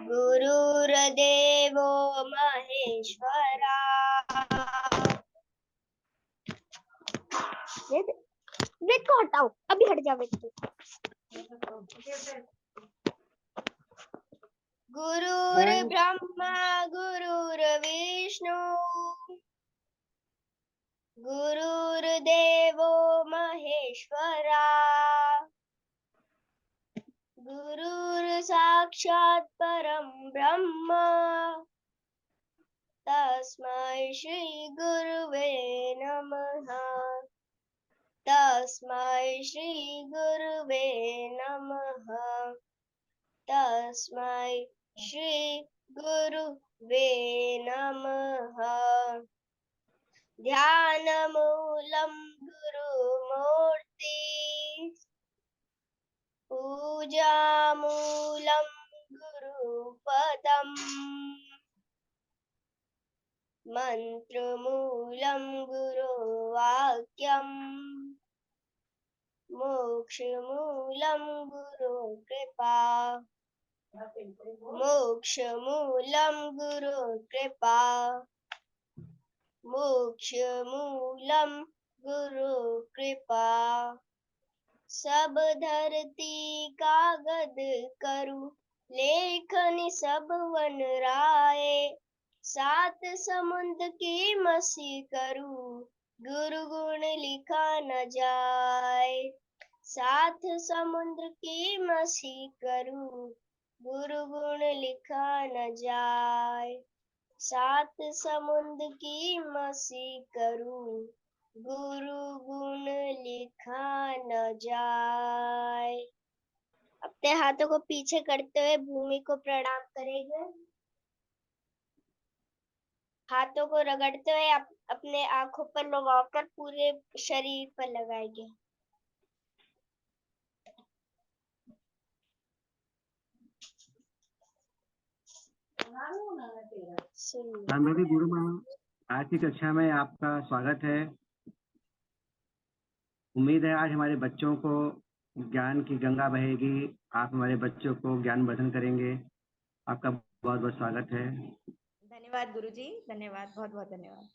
गुरुर्देवो महेश्वरा। वेद को हटाओ, अभी हट जा वेद को। गुरुर्ब्रह्मा गुरुर्विष्णु गुरुर्देवो महेश्वरा। गुरुर्साक्षात् परं ब्रह्म तस्मै श्री गुरुवे नमः। तस्मै श्री गुरुवे नमः। तस्मै श्री गुरुवे नमः। ध्यानमूलं गुरुमूर्ति पूजामूलं गुरुपदम् मन्त्रमूलं गुरुवाक्यम् मोक्षमूलं गुरुकृपा। मोक्षमूलं गुरुकृपा। मोक्षमूलं गुरुकृपा। सब धरती कागद करु लेखनि सब वन राय। सात समुद्र की मसी करू गुरु गुण लिखा न जाए। सात समुद्र की मसी करू गुरु गुण लिखा न जाए। सात समुद्र की मसी करू गुरु गुण लिखा न जाए। अपने हाथों को पीछे करते हुए भूमि को प्रणाम करेंगे। हाथों को रगड़ते हुए अपने आंखों पर लगाकर पूरे शरीर पर लगाएंगे। मेरी गुरु माँ, आज की कक्षा में आपका स्वागत है। उम्मीद है आज हमारे बच्चों को ज्ञान की गंगा बहेगी। आप हमारे बच्चों को ज्ञान वर्धन करेंगे। आपका बहुत बहुत स्वागत है। धन्यवाद गुरुजी, धन्यवाद, बहुत बहुत धन्यवाद।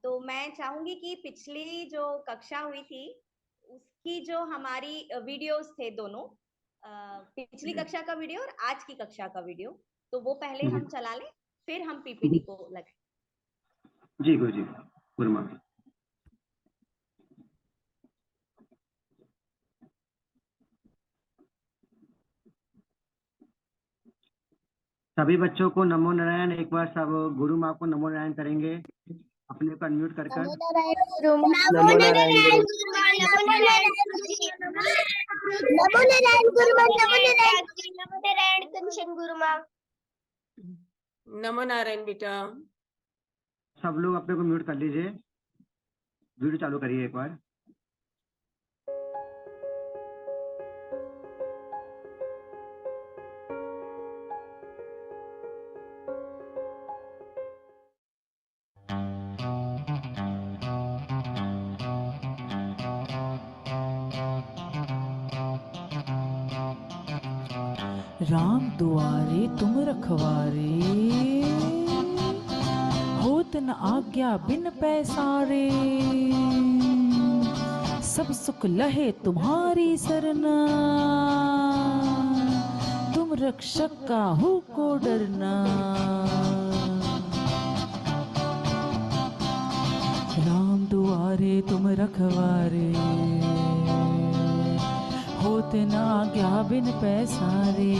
तो मैं चाहूंगी कि पिछली जो कक्षा हुई थी उसकी जो हमारी वीडियोस थे दोनों, पिछली कक्षा का वीडियो और आज की कक्षा का वीडियो, तो वो पहले हम चला लें, फिर हम पीपीटी को लगाएं। जी गुरुजी, गुरु माँ। सभी बच्चों को नमो नारायण। एक बार सब गुरु माँ को नमो नारायण करेंगे, अपने को अनम्यूट कर कर। नमो नारायण गुरु माँ। नमो नारायण गुरु माँ। नमो नारायण गुरुजी। नमो नारायण गुरु माँ। नमो नारायण। नमो नारायण कंचन गुरु माँ। नमो नारायण बेटा। सब लोग अपने को म्यूट कर लीजिए। वीडियो चालू करिए एक बार। राम दुआरे तुम रखवारे, होत न आज्ञा बिन पैसारे। सब सुख लहे तुम्हारी सरना, तुम रक्षक काहू को डरना। राम दुआरे तुम रखवारे, होत न आज्ञा बिन पैसारे।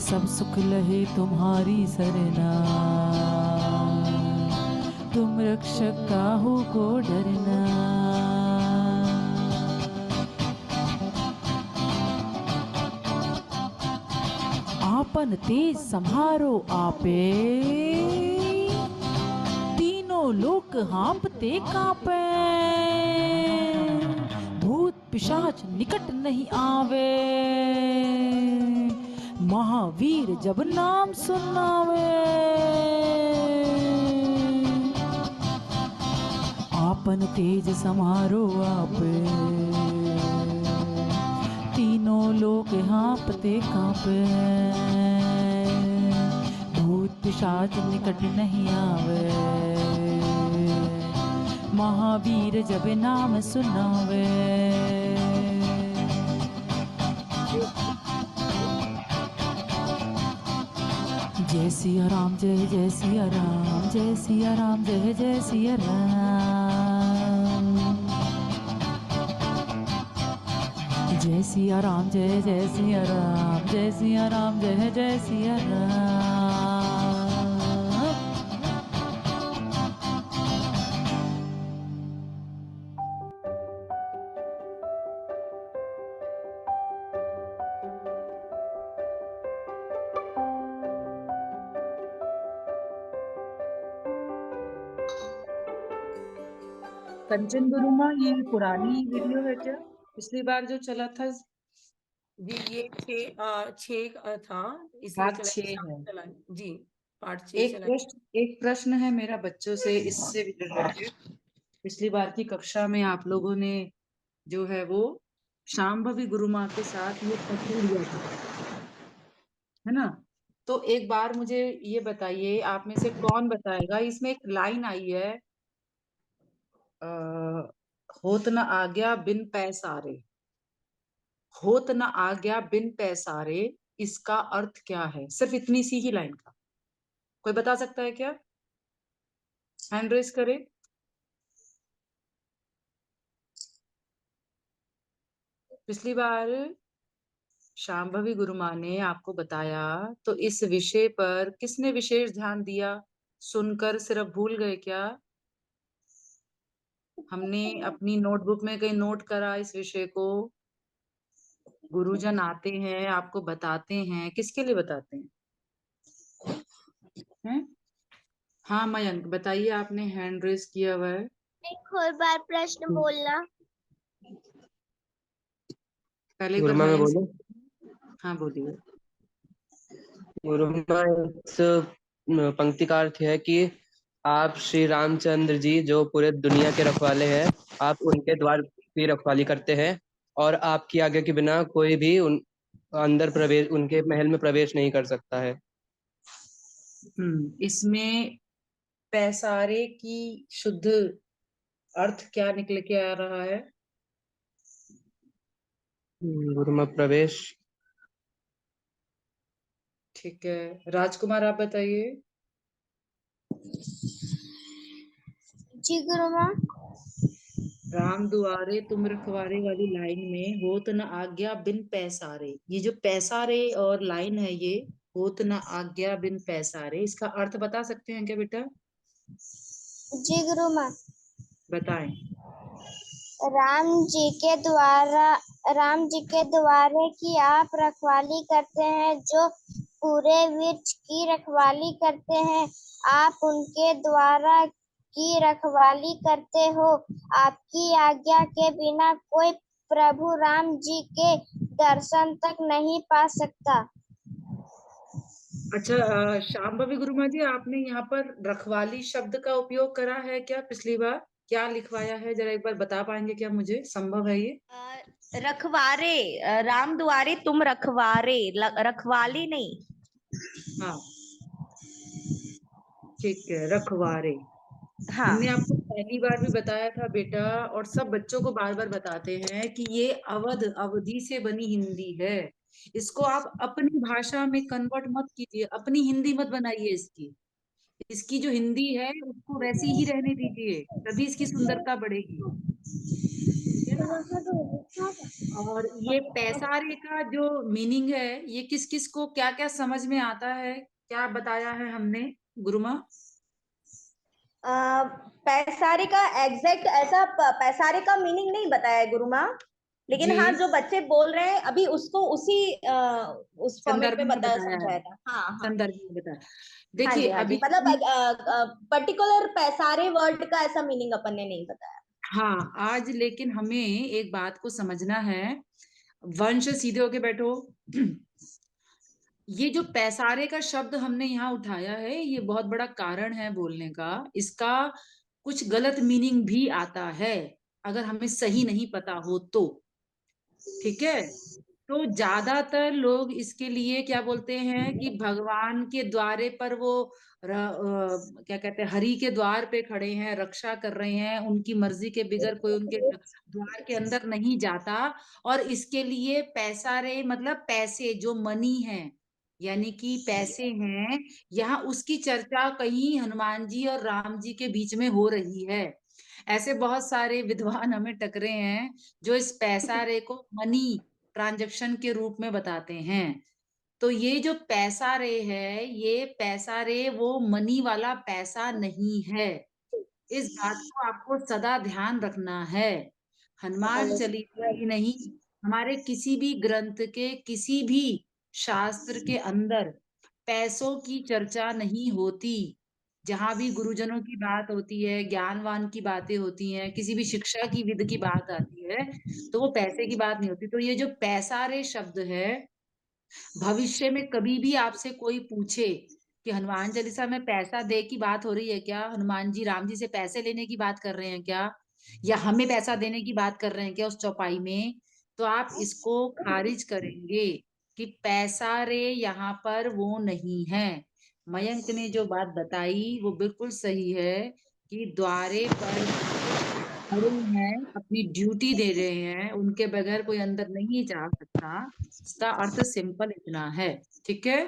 सब सुख लहे तुम्हारी सरना, तुम रक्षक काहू को डरना। आपन तेज संहारो आपे, तीनों लोक हाँपते कांपे। भूत पिशाच निकट नहीं आवे, महावीर जब नाम सुनावे। आपन तेज समारो आपे, कांपते कांपे, भूत पिशाच निकट नहीं आवे, महावीर जब नाम सुनावे। जय सिया राम, जय जय सिया राम, जय सिया राम, जय जय सिया राम। जय सिया राम, जय जय सिया राम, जय सिया राम, जय जय सिया राम। कंचन गुरुमा, ये पुरानी वीडियो है क्या? पिछली बार जो चला था जी ये 6 था, इसलिए पार्ट 6 है। चला जी, पार्ट 6 चला। एक प्रश्न है मेरा बच्चों से इससे रिलेटेड। पिछली बार की कक्षा में आप लोगों ने जो है वो शांभवी गुरुमा के साथ ये पत्र लिया था, है ना? तो एक बार मुझे ये बताइए, आप में से कौन बताएगा, इसमें एक लाइन आई है, होत न आज्ञा बिन पैसारे, होत न आज्ञा बिन पैसारे, इसका अर्थ क्या है? सिर्फ इतनी सी ही लाइन का कोई बता सकता है क्या? हैंड रेज करे। पिछली बार शांभवी गुरुमा ने आपको बताया, तो इस विषय पर किसने विशेष ध्यान दिया? सुनकर सिर्फ भूल गए क्या? हमने अपनी नोटबुक में कहीं नोट करा इस विषय को? गुरुजन आते हैं, आपको बताते हैं, किसके लिए बताते हैं? हाँ मयंक बताइए, आपने हैंड रेज किया हुआ है। एक और बार प्रश्न बोलना। पहले एक बार गुरुमा मैं मयंक बोलूं? हाँ बोलिए। गुरुमा इस पंक्ति का अर्थ है कि आप श्री रामचंद्र जी जो पूरे दुनिया के रखवाले हैं, आप उनके द्वार की रखवाली करते हैं और आपकी आज्ञा के बिना कोई भी अंदर प्रवेश, उनके महल में प्रवेश नहीं कर सकता है। इसमें पैसारे की शुद्ध अर्थ क्या निकल के आ रहा है? गुरुमा प्रवेश। ठीक है, राजकुमार आप बताइए। जी गुरुमा। राम दुआरे तुम रखवारे वाली लाइन में होत न आज्ञा बिन पैसारे, ये जो पैसारे और लाइन है, ये होत न आज्ञा बिन पैसारे, इसका अर्थ बता सकते हैं क्या बेटा? जी गुरुमा। बताएं। राम जी के द्वारे की आप रखवाली करते हैं, जो पूरे वृक्ष की रखवाली करते हैं, आप उनके द्वारा की रखवाली करते हो। आपकी आज्ञा के बिना कोई प्रभु राम जी के दर्शन तक नहीं पा सकता। अच्छा, शांभवी गुरुमा जी, आपने यहाँ पर रखवाली शब्द का उपयोग करा है क्या? पिछली बार क्या लिखवाया है, जरा एक बार बता पाएंगे क्या मुझे? संभव है ये? रखवारे, राम दुआरे तुम रखवारे, रखवाली नहीं। हाँ ठीक है, रखवारे। हाँ। हमने आपको पहली बार भी बताया था बेटा, और सब बच्चों को बार बार बताते हैं कि ये अवधि से बनी हिंदी है। इसको आप अपनी भाषा में कन्वर्ट मत कीजिए, अपनी हिंदी मत बनाइए इसकी। इसकी जो हिंदी है उसको वैसी ही रहने दीजिए, तभी इसकी सुंदरता बढ़ेगी, है ना? और ये पैसारे का जो मीनिंग है, ये किस किस को क्या क्या समझ में आता है, क्या बताया है हमने गुरुमा? पैसारे का एग्जैक्ट ऐसा पैसारे का मीनिंग नहीं बताया है गुरुमा, लेकिन जी। हाँ जो बच्चे बोल रहे हैं अभी उसको उसी उस फॉर्मेट संदर्भ में में बताया बताया समझाया है, था। हाँ हाँ। संदर्भ में बताया। हाँ देखिए जी, हाँ जी, अभी मतलब पर्टिकुलर पैसारे वर्ड का ऐसा मीनिंग अपन ने नहीं बताया। हाँ, आज लेकिन हमें एक बात को समझना है। वंश सीधे होके बैठो। ये जो पैसारे का शब्द हमने यहाँ उठाया है, ये बहुत बड़ा कारण है बोलने का। इसका कुछ गलत मीनिंग भी आता है, अगर हमें सही नहीं पता हो तो। ठीक है, तो ज्यादातर लोग इसके लिए क्या बोलते हैं कि भगवान के द्वारे पर वो क्या कहते हैं, हरि के द्वार पे खड़े हैं, रक्षा कर रहे हैं, उनकी मर्जी के बगैर कोई उनके द्वार के अंदर नहीं जाता। और इसके लिए पैसा रे मतलब पैसे जो मनी है, यानी कि पैसे हैं, यहाँ उसकी चर्चा कहीं हनुमान जी और राम जी के बीच में हो रही है। ऐसे बहुत सारे विद्वान हमें टकरे हैं जो इस पैसा रे को मनी ट्रांजैक्शन के रूप में बताते हैं। तो ये जो पैसा रे है, ये पैसा रे वो मनी वाला पैसा नहीं है। इस बात को आपको सदा ध्यान रखना है। हनुमान चालीसा ही नहीं, हमारे किसी भी ग्रंथ के किसी भी शास्त्र के अंदर पैसों की चर्चा नहीं होती। जहां भी गुरुजनों की बात होती है, ज्ञानवान की बातें होती हैं, किसी भी शिक्षा की विध की बात आती है, तो वो पैसे की बात नहीं होती। तो ये जो पैसा रे शब्द है, भविष्य में कभी भी आपसे कोई पूछे कि हनुमान चालीसा में पैसा दे की बात हो रही है क्या, हनुमान जी राम जी से पैसे लेने की बात कर रहे हैं क्या, या हमें पैसा देने की बात कर रहे हैं क्या उस चौपाई में, तो आप इसको खारिज करेंगे कि पैसा रे यहाँ पर वो नहीं है। मयंक ने जो बात बताई वो बिल्कुल सही है कि द्वारे पर खड़े हैं, अपनी ड्यूटी दे रहे हैं, उनके बगैर कोई अंदर नहीं जा सकता। इसका अर्थ सिंपल इतना है। ठीक है,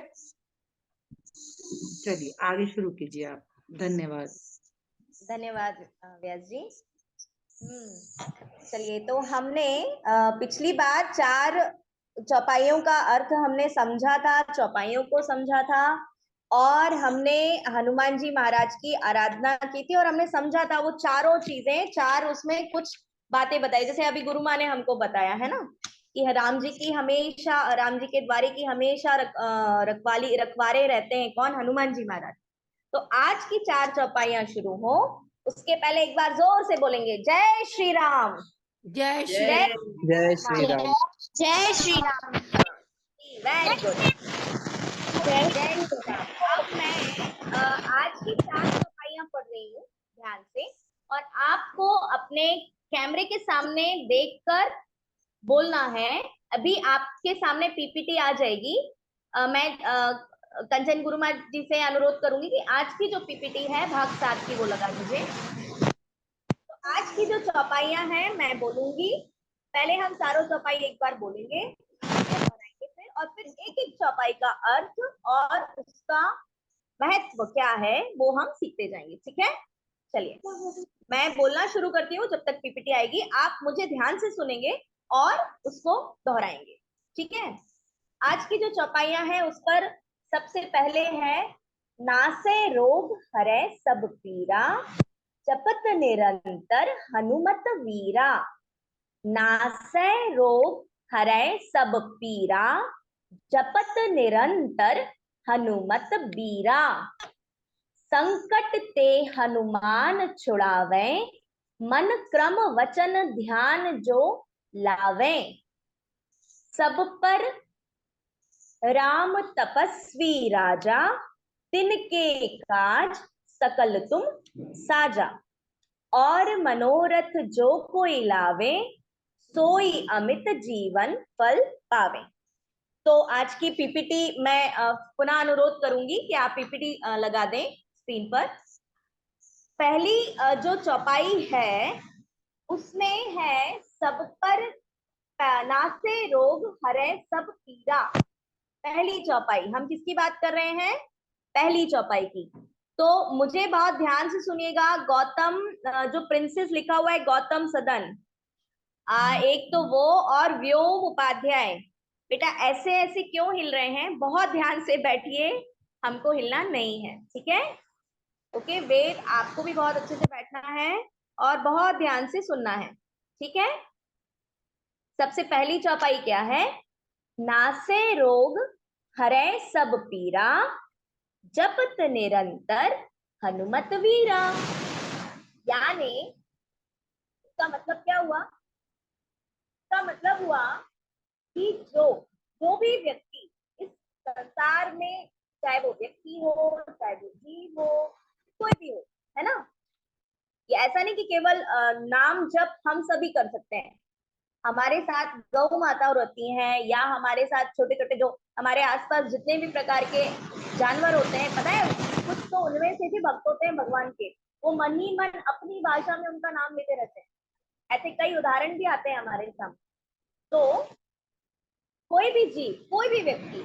चलिए आगे शुरू कीजिए आप। धन्यवाद। धन्यवाद व्यास जी। चलिए, तो हमने पिछली बार 4 चौपाइयों का अर्थ हमने समझा था, चौपाइयों को समझा था, और हमने हनुमान जी महाराज की आराधना की थी, और हमने समझा था वो चारों चीजें, 4 उसमें कुछ बातें बताई, जैसे अभी गुरु माँ ने हमको बताया है ना कि राम जी की हमेशा, राम जी के द्वारे की हमेशा रखवारे रहते हैं कौन, हनुमान जी महाराज। तो आज की 4 चौपाइयां शुरू हो उसके पहले एक बार जोर से बोलेंगे जय श्री राम। जय श्री जय राम। जय श्री राम। जय श्री राम। वेरी गुड, जय श्री राम। अब मैं आज की 4 चौपाइयां पढ़ रही हूँ ध्यान से, और आपको अपने कैमरे के सामने देखकर बोलना है। अभी आपके सामने पीपीटी आ जाएगी। मैं कंचन गुरुमा जी से अनुरोध करूंगी कि आज की जो पीपीटी है भाग 7 की वो लगा दीजिए। तो आज की जो चौपाइयां हैं मैं बोलूंगी, पहले हम चारों चौपाई एक बार बोलेंगे फिर, और फिर एक एक चौपाई का अर्थ और उसका महत्व क्या है वो हम सीखते जाएंगे। ठीक है, चलिए मैं बोलना शुरू करती हूँ, जब तक पीपीटी आएगी आप मुझे ध्यान से सुनेंगे और उसको दोहराएंगे। ठीक है, आज की जो चौपाइयां हैं उस पर सबसे पहले है नासे रोग हरे सब पीरा, जपत निरंतर हनुमत वीरा। नासे रोग हरे सब पीरा, जपत निरंतर हनुमत बीरा। संकट ते हनुमान छुड़ावे, मन क्रम वचन ध्यान जो लावे। सब पर राम तपस्वी राजा, तिनके काज सकल तुम साजा। और मनोरथ जो कोई लावे, सोई अमित जीवन फल पावे। तो आज की पीपीटी मैं पुनः अनुरोध करूंगी कि आप पीपीटी लगा दें स्क्रीन पर। पहली जो चौपाई है उसमें है सब पर नासे रोग हरे सब पीरा। पहली चौपाई, हम किसकी बात कर रहे हैं, पहली चौपाई की। तो मुझे बहुत ध्यान से सुनिएगा। गौतम, जो प्रिंसेस लिखा हुआ है गौतम सदन, एक तो वो, और व्योम उपाध्याय, बेटा ऐसे ऐसे क्यों हिल रहे हैं, बहुत ध्यान से बैठिए, हमको हिलना नहीं है। ठीक है, ओके वेट, आपको भी बहुत अच्छे से बैठना है और बहुत ध्यान से सुनना है। ठीक है, सबसे पहली चौपाई क्या है, नासे रोग हरे सब पीरा, जपत निरंतर हनुमत वीरा। यानी इसका मतलब क्या हुआ, इसका मतलब हुआ कि जो भी व्यक्ति इस संसार में, चाहे वो व्यक्ति हो, चाहे वो जीव हो, कोई भी हो, है ना, ये ऐसा नहीं कि केवल नाम जप हम सभी कर सकते हैं। हमारे साथ गौ माता रहती हैं, या हमारे साथ छोटे छोटे जो हमारे आसपास जितने भी प्रकार के जानवर होते हैं, पता है कुछ तो उनमें से भी भक्त होते हैं भगवान के, वो मन ही मन अपनी भाषा में उनका नाम लेते रहते हैं। ऐसे कई उदाहरण भी आते हैं हमारे सामने। तो कोई भी जीव, कोई भी व्यक्ति,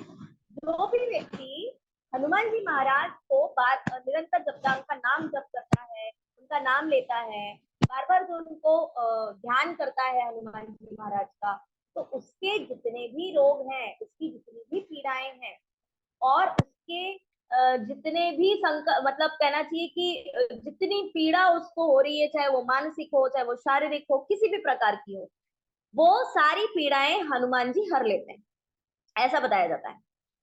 जो भी व्यक्ति हनुमान जी महाराज को बात निरंतर जपता, उनका नाम जप करता है, उनका नाम लेता है, बार बार जो उनको ध्यान करता है हनुमान जी महाराज का, तो उसके जितने भी रोग हैं, उसकी जितनी भी पीड़ाएं हैं, और उसके जितने भी मतलब कहना चाहिए कि जितनी पीड़ा उसको हो रही है, चाहे वो मानसिक हो, चाहे वो शारीरिक हो, किसी भी प्रकार की हो, वो सारी पीड़ाएं हनुमान जी हर लेते हैं, ऐसा बताया जाता है।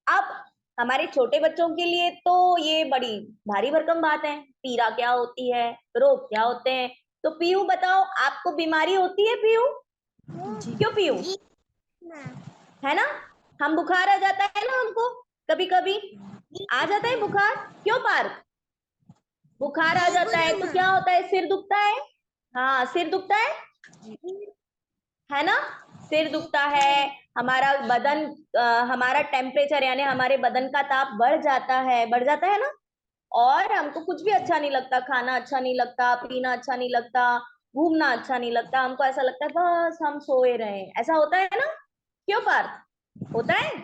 अब हमारे छोटे बच्चों के लिए तो ये बड़ी भारी भरकम बात है, पीड़ा क्या होती है, रोग क्या होते हैं। तो पीयू बताओ, आपको बीमारी होती है पीयू? क्यों पीयू? है ना, हम बुखार आ जाता है ना हमको, कभी कभी आ जाता है बुखार। क्यों पार्थ? बुखार आ जाता है तो क्या होता है? सिर दुखता है। हाँ, सिर दुखता है ना, सिर दुखता है, हमारा बदन हमारा टेम्परेचर यानी हमारे बदन का ताप बढ़ जाता है ना, और हमको कुछ भी अच्छा नहीं लगता, खाना अच्छा नहीं लगता, पीना अच्छा नहीं लगता, घूमना अच्छा नहीं लगता, हमको ऐसा लगता है बस हम सोए रहे, ऐसा होता है ना। क्यों पार्थ? होता है।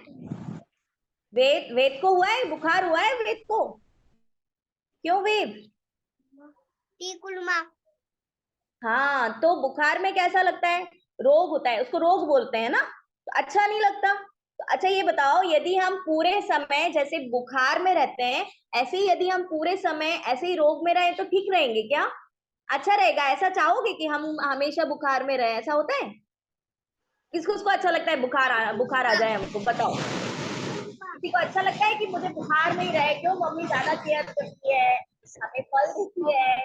वेद को हुआ है, बुखार हुआ है वेद को? क्यों वेद? हाँ, तो बुखार में कैसा लगता है? रोग होता है, उसको रोग बोलते हैं ना, तो अच्छा नहीं लगता। तो अच्छा ये बताओ, यदि हम पूरे समय जैसे बुखार में रहते हैं, ऐसे ही यदि हम पूरे समय ऐसे ही रोग में रहे तो ठीक रहेंगे क्या? अच्छा रहेगा? ऐसा चाहोगे कि हम हमेशा बुखार में रहे? ऐसा होता है? किसको अच्छा लगता है बुखार आ जाए हमको? बताओ, किसी को अच्छा लगता है कि मुझे बुखार में ही रहे? क्यों? मम्मी ज्यादा केयर करती है, हमें फल देती है,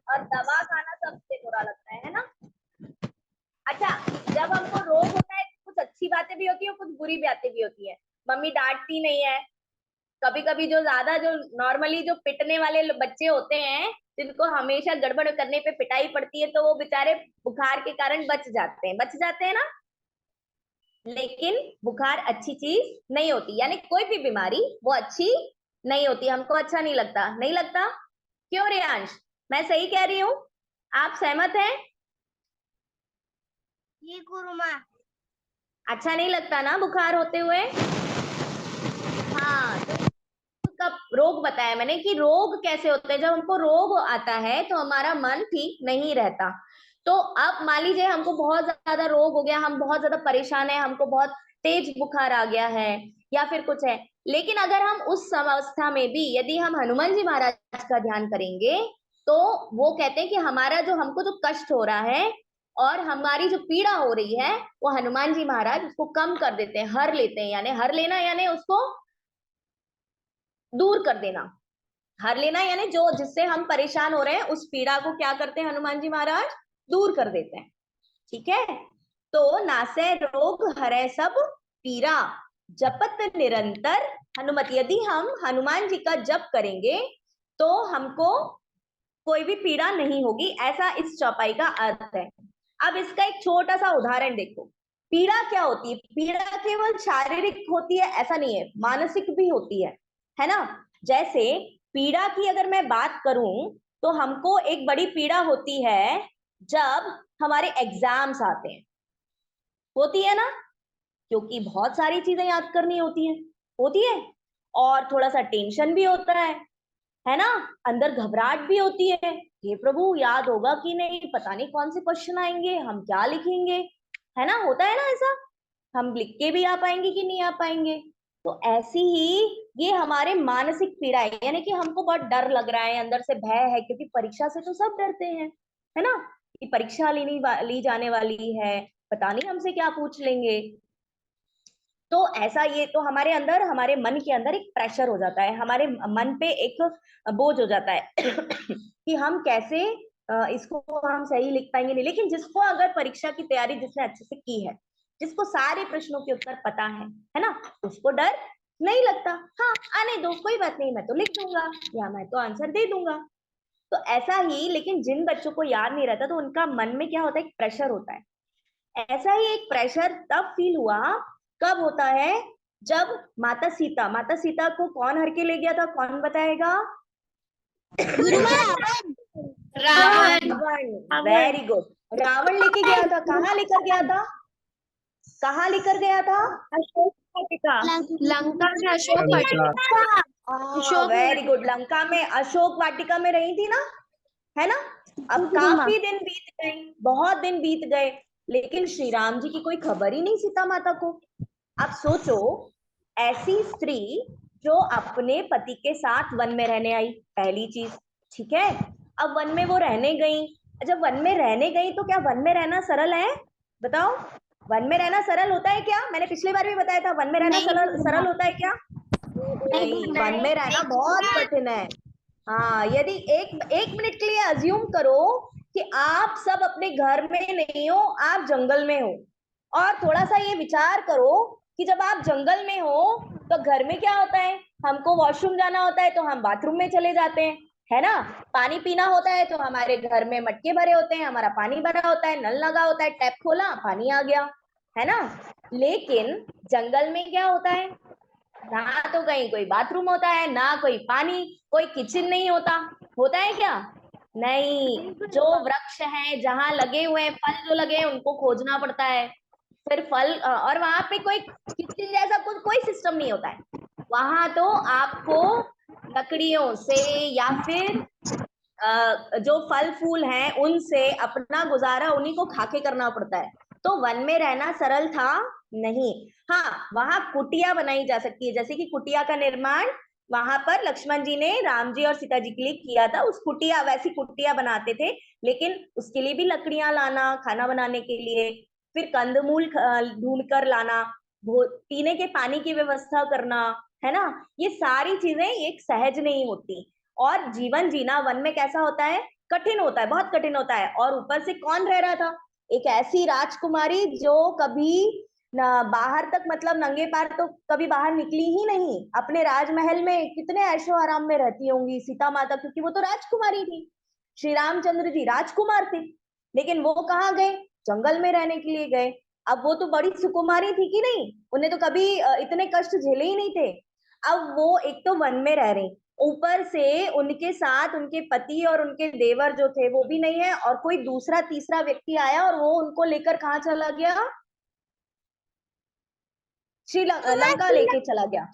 और दवा खाना सबसे बुरा लगता है ना। अच्छा, जब हमको रोग होता है कुछ अच्छी बातें भी होती है, कुछ बुरी बातें भी होती है। मम्मी डांटती नहीं है, कभी कभी जो ज्यादा जो नॉर्मली जो पिटने वाले बच्चे होते हैं, जिनको हमेशा गड़बड़ करने पे पिटाई पड़ती है, तो वो बेचारे बुखार के कारण बच जाते हैं ना। लेकिन बुखार अच्छी चीज नहीं होती, यानी कोई भी बीमारी वो अच्छी नहीं होती, हमको अच्छा नहीं लगता। क्यों रेयांश? मैं सही कह रही हूँ? आप सहमत हैं? ये गुरुमा, अच्छा नहीं लगता ना बुखार होते हुए? हाँ, तो कब रोग बताया मैंने कि रोग कैसे होते हैं। जब हमको रोग आता है तो हमारा मन ठीक नहीं रहता। तो अब मान लीजिए हमको बहुत ज्यादा रोग हो गया, हम बहुत ज्यादा परेशान है, हमको बहुत तेज बुखार आ गया है, या फिर कुछ है, लेकिन अगर हम उस अवस्था में भी यदि हम हनुमान जी महाराज का ध्यान करेंगे, तो वो कहते हैं कि हमारा जो हमको जो कष्ट हो रहा है और हमारी जो पीड़ा हो रही है, वो हनुमान जी महाराज उसको कम कर देते हैं, हर लेते हैं, यानी हर लेना यानी उसको दूर कर देना। हर लेना यानी जो जिससे हम परेशान हो रहे हैं उस पीड़ा को क्या करते हैं हनुमान जी महाराज? दूर कर देते हैं। ठीक है, तो नासै रोग हरै सब पीरा, जपत निरंतर हनुमति। यदि हम हनुमान जी का जप करेंगे तो हमको कोई भी पीड़ा नहीं होगी, ऐसा इस चौपाई का अर्थ है। अब इसका एक छोटा सा उदाहरण देखो। पीड़ा क्या होती है? पीड़ा केवल शारीरिक होती है ऐसा नहीं है, मानसिक भी होती है ना। जैसे पीड़ा की अगर मैं बात करूं तो हमको एक बड़ी पीड़ा होती है जब हमारे एग्जाम्स आते हैं, होती है ना, क्योंकि बहुत सारी चीजें याद करनी होती है, और थोड़ा सा टेंशन भी होता है ना, अंदर घबराहट भी होती है, हे प्रभु याद होगा कि नहीं, पता नहीं कौन से क्वेश्चन आएंगे, हम क्या लिखेंगे, है ना, होता है ना ऐसा, हम लिख के भी आ पाएंगे कि नहीं आ पाएंगे। तो ऐसी ही ये हमारे मानसिक पीड़ा है, यानी कि हमको बहुत डर लग रहा है, अंदर से भय है, क्योंकि परीक्षा से तो सब डरते हैं, है ना, कि परीक्षा ली जाने वाली है, पता नहीं हमसे क्या पूछ लेंगे। तो ऐसा ये तो हमारे अंदर, हमारे मन के अंदर एक प्रेशर हो जाता है, हमारे मन पे एक बोझ हो जाता है कि हम कैसे इसको हम सही लिख पाएंगे नहीं। लेकिन जिसको अगर परीक्षा की तैयारी जिसने अच्छे से की है, जिसको सारे प्रश्नों के उत्तर पता है ना, उसको डर नहीं लगता। हाँ, आने दो, कोई बात नहीं, मैं तो लिख दूंगा या मैं तो आंसर दे दूंगा। तो ऐसा ही, लेकिन जिन बच्चों को याद नहीं रहता तो उनका मन में क्या होता है, एक प्रेशर होता है ऐसा ही एक प्रेशर तब फील हुआ, कब होता है, जब माता सीता को कौन हर के ले गया था, कौन बताएगा? रावण। Very good. रावण लेके गया था, कहाँ लेकर गया था? कहाँ लेकर गया था? अशोक वाटिका, लंका में अशोक वाटिका। Very good. लंका में अशोक वाटिका में रही थी ना, है ना? अब काफी दिन बीत गए, बहुत दिन बीत गए, लेकिन श्री राम जी की कोई खबर ही नहीं सीता माता को। अब सोचो, ऐसी स्त्री जो अपने पति के साथ वन में रहने आई, पहली चीज, ठीक है। अब वन में वो रहने गई, जब वन में रहने गई तो क्या वन में रहना सरल है? बताओ, वन में रहना सरल होता है क्या? मैंने पिछली बार भी बताया था, वन में रहना सरल होता है क्या? नहीं, वन में रहना बहुत कठिन है। हाँ, यदि एक मिनट के लिए अज्यूम करो कि आप सब अपने घर में नहीं हो, आप जंगल में हो, और थोड़ा सा ये विचार करो कि जब आप जंगल में हो तो घर में क्या होता है, हमको वॉशरूम जाना होता है तो हम बाथरूम में चले जाते हैं, है ना? पानी पीना होता है तो हमारे घर में मटके भरे होते हैं, हमारा पानी भरा होता है, नल लगा होता है, टैप खोला, पानी आ गया, है ना? लेकिन जंगल में क्या होता है, ना तो कहीं कोई बाथरूम होता है, ना कोई पानी, कोई किचन नहीं होता। होता है क्या? नहीं। जो वृक्ष हैं, जहां लगे हुए हैं, फल जो लगे हैं, उनको खोजना पड़ता है, फिर फल, और वहां पे कोई किचन जैसा कुछ कोई सिस्टम नहीं होता है। वहां तो आपको लकड़ियों से या फिर जो फल फूल हैं उनसे अपना गुजारा उन्हीं को खाके करना पड़ता है। तो वन में रहना सरल था नहीं। हाँ, वहां कुटिया बनाई जा सकती है, जैसे कि कुटिया का निर्माण वहां पर लक्ष्मण जी ने राम जी और सीता जी के लिए किया था। उस कुटिया, वैसी कुटिया बनाते थे, लेकिन उसके लिए भी लकड़ियां लाना, खाना बनाने के लिए, फिर कंदमूल ढूंढ कर लाना, पीने के पानी की व्यवस्था करना, है ना? ये सारी चीजें एक सहज नहीं होती। और जीवन जीना वन में कैसा होता है? कठिन होता है, बहुत कठिन होता है। और ऊपर से कौन रह रहा था? एक ऐसी राजकुमारी जो कभी बाहर तक, मतलब नंगे पैर तो कभी बाहर निकली ही नहीं। अपने राजमहल में कितने ऐशो आराम में रहती होंगी सीता माता, क्योंकि वो तो राजकुमारी थी। श्री रामचंद्र जी राजकुमार थे, लेकिन वो कहाँ गए? जंगल में रहने के लिए गए। अब वो तो बड़ी सुकुमारी थी कि नहीं, उन्हें तो कभी इतने कष्ट झेले ही नहीं थे। अब वो एक तो वन में रह रही, ऊपर से उनके साथ उनके पति और उनके देवर जो थे वो भी नहीं है, और कोई दूसरा तीसरा व्यक्ति आया और वो उनको लेकर कहाँ चला गया? लंका लेके चला गया।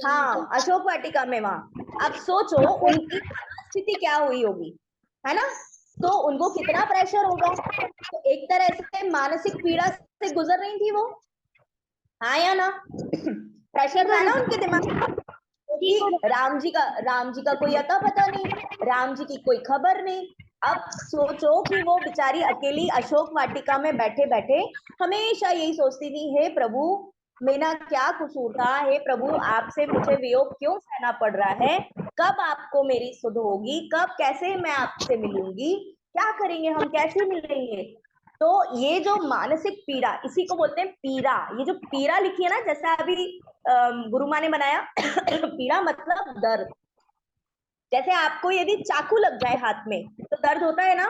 हाँ, अशोक वाटिका में वहां। अब सोचो उनकी स्थिति क्या हुई होगी, है ना? तो उनको कितना प्रेशर होगा। तो एक तरह से मानसिक पीड़ा से गुजर रही थी वो, हाँ या ना? प्रेशर था ना उनके दिमाग में कि राम जी का कोई अता पता नहीं, राम जी की कोई खबर नहीं। अब सोचो कि वो बेचारी अकेली अशोक वाटिका में बैठे बैठे हमेशा यही सोचती थी, हे प्रभु, मेरा क्या कसूर था, हे प्रभु, आपसे मुझे वियोग क्यों सहना पड़ रहा है, कब आपको मेरी सुध होगी, कब, कैसे मैं आपसे मिलूंगी, क्या करेंगे हम, कैसे मिलेंगे? तो ये जो मानसिक पीड़ा, इसी को बोलते हैं पीड़ा। ये जो पीड़ा लिखी है ना, जैसा अभी गुरु माँ ने बनाया, पीड़ा मतलब दर्द। जैसे आपको यदि चाकू लग जाए हाथ में तो दर्द होता है ना,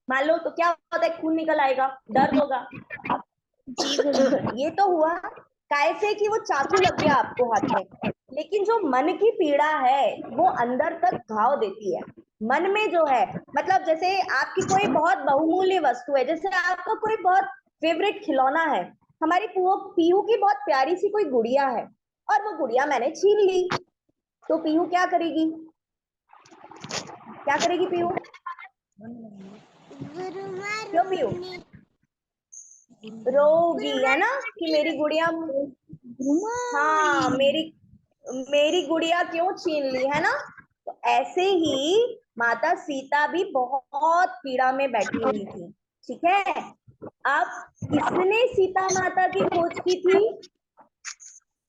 मान लो, तो क्या होता है? खून निकल आएगा, दर्द होगा। ये तो हुआ कैसे कि वो चाकू लग गया आपको हाथ में, लेकिन जो मन की पीड़ा है वो अंदर तक घाव देती है। मन में जो है, मतलब जैसे आपकी कोई बहुत बहुमूल्य वस्तु है, जैसे आपका कोई बहुत फेवरेट खिलौना है, हमारी पीहू की बहुत प्यारी सी कोई गुड़िया है, और वो गुड़िया मैंने छीन ली, तो पीहू क्या करेगी? क्या करेगी पीहू? क्यों पीहू रोगी, है ना, कि मेरी गुड़िया, हाँ, मेरी गुड़िया क्यों छीन ली, है ना? तो ऐसे ही माता सीता भी बहुत पीड़ा में बैठी हुई थी, ठीक है। अब किसने सीता माता की खोज की थी?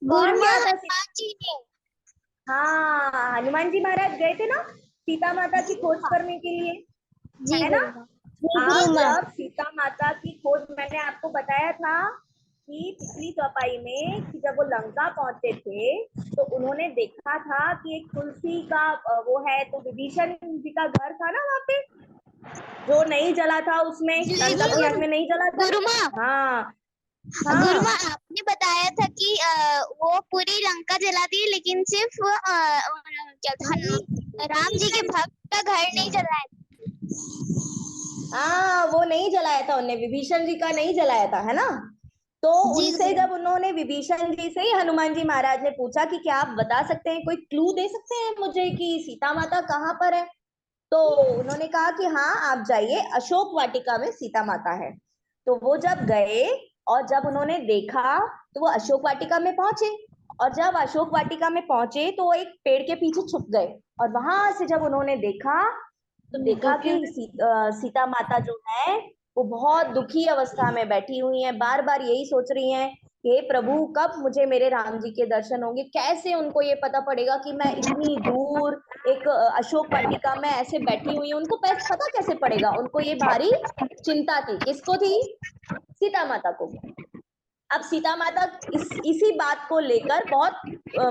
कौन गया था? हाँ, हनुमान जी महाराज गए थे ना सीता माता की खोज करने के लिए, है ना? अब जब सीता माता की खोज, मैंने आपको बताया था कि पिछली चौपाई में कि जब वो लंका पहुंचे थे तो उन्होंने देखा था कि एक तुलसी का वो है, तो विभीषण जी का घर था ना वहां पे, जो नहीं जला था उसमें, लंका के आग में नहीं जला था। गुरुमा, हाँ गुरुमा हाँ आपने बताया था कि वो पूरी लंका जला दी, लेकिन सिर्फ क्या था, राम जी के भक्त का घर नहीं जलाया। हाँ, वो नहीं जलाया था उन्होंने, विभीषण जी का नहीं जलाया था, है ना। तो जी उनसे गुरु। जब उन्होंने विभीषण जी से ही हनुमान जी महाराज ने पूछा कि क्या आप बता सकते हैं, कोई क्लू दे सकते हैं मुझे कि सीता माता कहाँ पर है, तो उन्होंने कहा कि हाँ आप जाइए, अशोक वाटिका में सीता माता है। तो वो जब गए और जब उन्होंने देखा तो वो अशोक वाटिका में पहुंचे, और जब अशोक वाटिका में पहुंचे तो वो एक पेड़ के पीछे छुप गए, और वहां से जब उन्होंने देखा तो देखा कि सीता माता जो है वो बहुत दुखी अवस्था में बैठी हुई हैं, बार बार यही सोच रही हैं कि हे प्रभु कब मुझे मेरे राम जी के दर्शन होंगे, कैसे उनको ये पता पड़ेगा कि मैं इतनी दूर एक अशोक वाटिका में ऐसे बैठी हुई हूँ, उनको पता कैसे पड़ेगा, उनको ये भारी चिंता थी। किसको थी? सीता माता को। अब सीता माता इसी बात को लेकर बहुत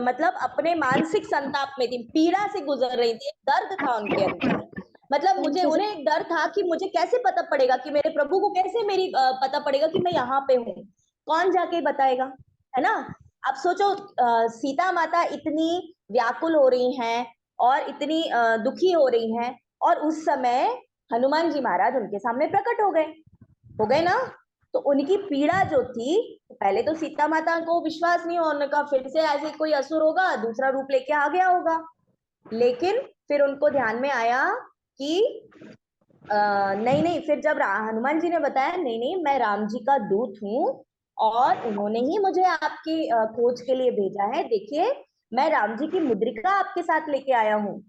मतलब अपने मानसिक संताप में थी, पीड़ा से गुजर रही थी, दर्द था उनके अंदर। मतलब उन्हें एक डर था कि मुझे कैसे पता पड़ेगा कि मेरे प्रभु को कैसे मेरी पता पड़ेगा कि मैं यहाँ पे हूँ, कौन जाके बताएगा, है ना। अब सोचो सीता माता इतनी व्याकुल हो रही हैं और इतनी दुखी हो रही हैं, और उस समय हनुमान जी महाराज उनके सामने प्रकट हो गए ना। तो उनकी पीड़ा जो थी, पहले तो सीता माता को विश्वास नहीं होने का, फिर से ऐसे कोई असुर होगा दूसरा रूप लेके आ गया होगा, लेकिन फिर उनको ध्यान में आया कि नहीं, फिर जब हनुमान जी ने बताया नहीं नहीं मैं राम जी का दूत हूँ और उन्होंने ही मुझे आपकी खोज के लिए भेजा है, देखिए मैं राम जी की मुद्रिका आपके साथ लेके आया हूँ।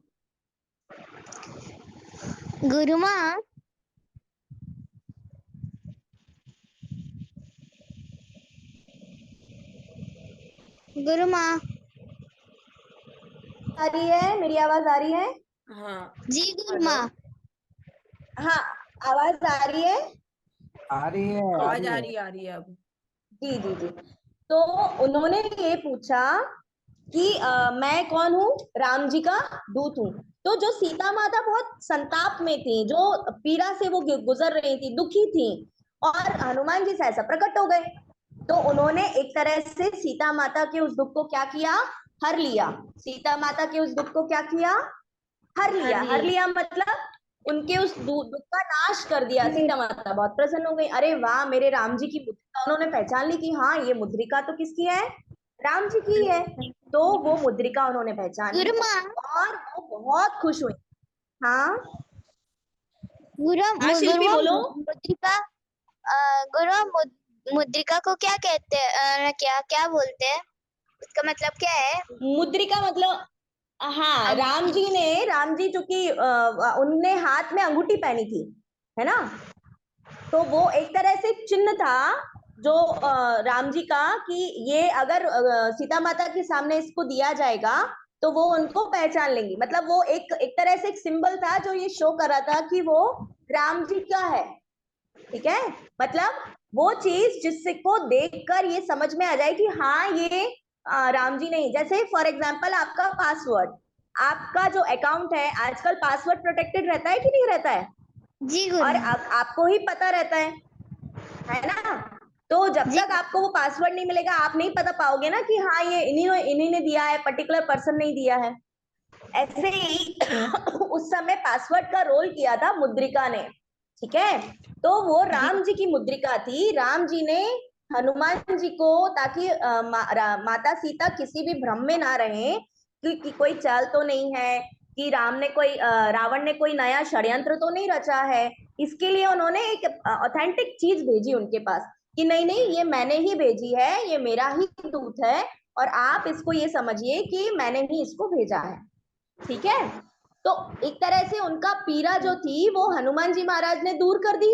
गुरुमा, गुरुमा आ रही है मेरी आवाज? आ रही है? हाँ जी गुरुमा। हाँ आवाज आ रही है? आवाज आ रही है अब। जी जी जी। तो उन्होंने ये पूछा कि मैं कौन हूँ? राम जी का दूत हूँ। तो जो सीता माता बहुत संताप में थी, जो पीड़ा से वो गुजर रही थी, दुखी थी, और हनुमान जी सहसा प्रकट हो गए, तो उन्होंने एक तरह से सीता माता के उस दुख को क्या किया? हर लिया। सीता माता के उस दुख को क्या किया? हर लिया मतलब उनके उस दुख का नाश कर दिया। सीता माता बहुत प्रसन्न हो गई, अरे वाह मेरे राम जी की मुद्रिका उन्होंने पहचान ली कि हाँ ये मुद्रिका तो किसकी है? राम जी की है। तो वो मुद्रिका उन्होंने पहचान ली गुरुमा, और वो बहुत खुश हुई। हाँ हाँ शिल्पी गुरुमा बोलो। मुद्रिका, मुद्रिका को क्या कहते हैं, क्या क्या बोलते हैं, उसका मतलब क्या है? मुद्रिका मतलब, हाँ राम जी चूंकि उनने हाथ में अंगूठी पहनी थी, है ना, तो वो एक तरह से चिन्ह था जो राम जी का कि ये अगर सीता माता के सामने इसको दिया जाएगा तो वो उनको पहचान लेंगी। मतलब वो एक तरह से एक सिंबल था जो ये शो कर रहा था कि वो राम जी का है। ठीक है, मतलब वो चीज जिसको देखकर ये समझ में आ जाए कि हाँ ये राम जी नहीं। जैसे फॉर एग्जाम्पल आपका पासवर्ड, आपका जो अकाउंट है आजकल पासवर्ड प्रोटेक्टेड रहता है कि नहीं रहता है? जी और गुरुमा। आपको ही पता रहता है ना। तो जब जी तक आपको वो पासवर्ड नहीं मिलेगा आप नहीं पता पाओगे ना कि हाँ ये इन्हीं ने दिया है, पर्टिकुलर पर्सन नहीं दिया है। ऐसे ही उस समय पासवर्ड का रोल किया था मुद्रिका ने। ठीक है, तो वो राम जी की मुद्रिका थी। राम जी ने हनुमान जी को, ताकि माता सीता किसी भी भ्रम में ना रहे कि कोई चाल तो नहीं है, कि रावण ने कोई नया षड्यंत्र तो नहीं रचा है, इसके लिए उन्होंने एक ऑथेंटिक चीज भेजी उनके पास कि नहीं नहीं ये मैंने ही भेजी है, ये मेरा ही दूत है, और आप इसको ये समझिए कि मैंने ही इसको भेजा है। ठीक है, तो एक तरह से उनका पीड़ा जो थी वो हनुमान जी महाराज ने दूर कर दी।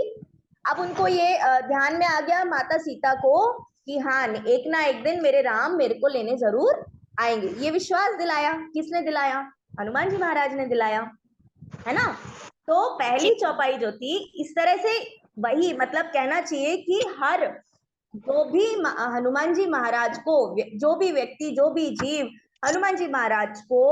अब उनको ये ध्यान में आ गया माता सीता को कि हाँ एक ना एक दिन मेरे राम मेरे को लेने जरूर आएंगे। ये विश्वास दिलाया, किसने दिलाया? हनुमान जी महाराज ने दिलाया, है ना। तो पहली चौपाई जो थी इस तरह से, वही मतलब कहना चाहिए कि हर जो भी हनुमान जी महाराज को, जो भी व्यक्ति, जो भी जीव हनुमान जी महाराज को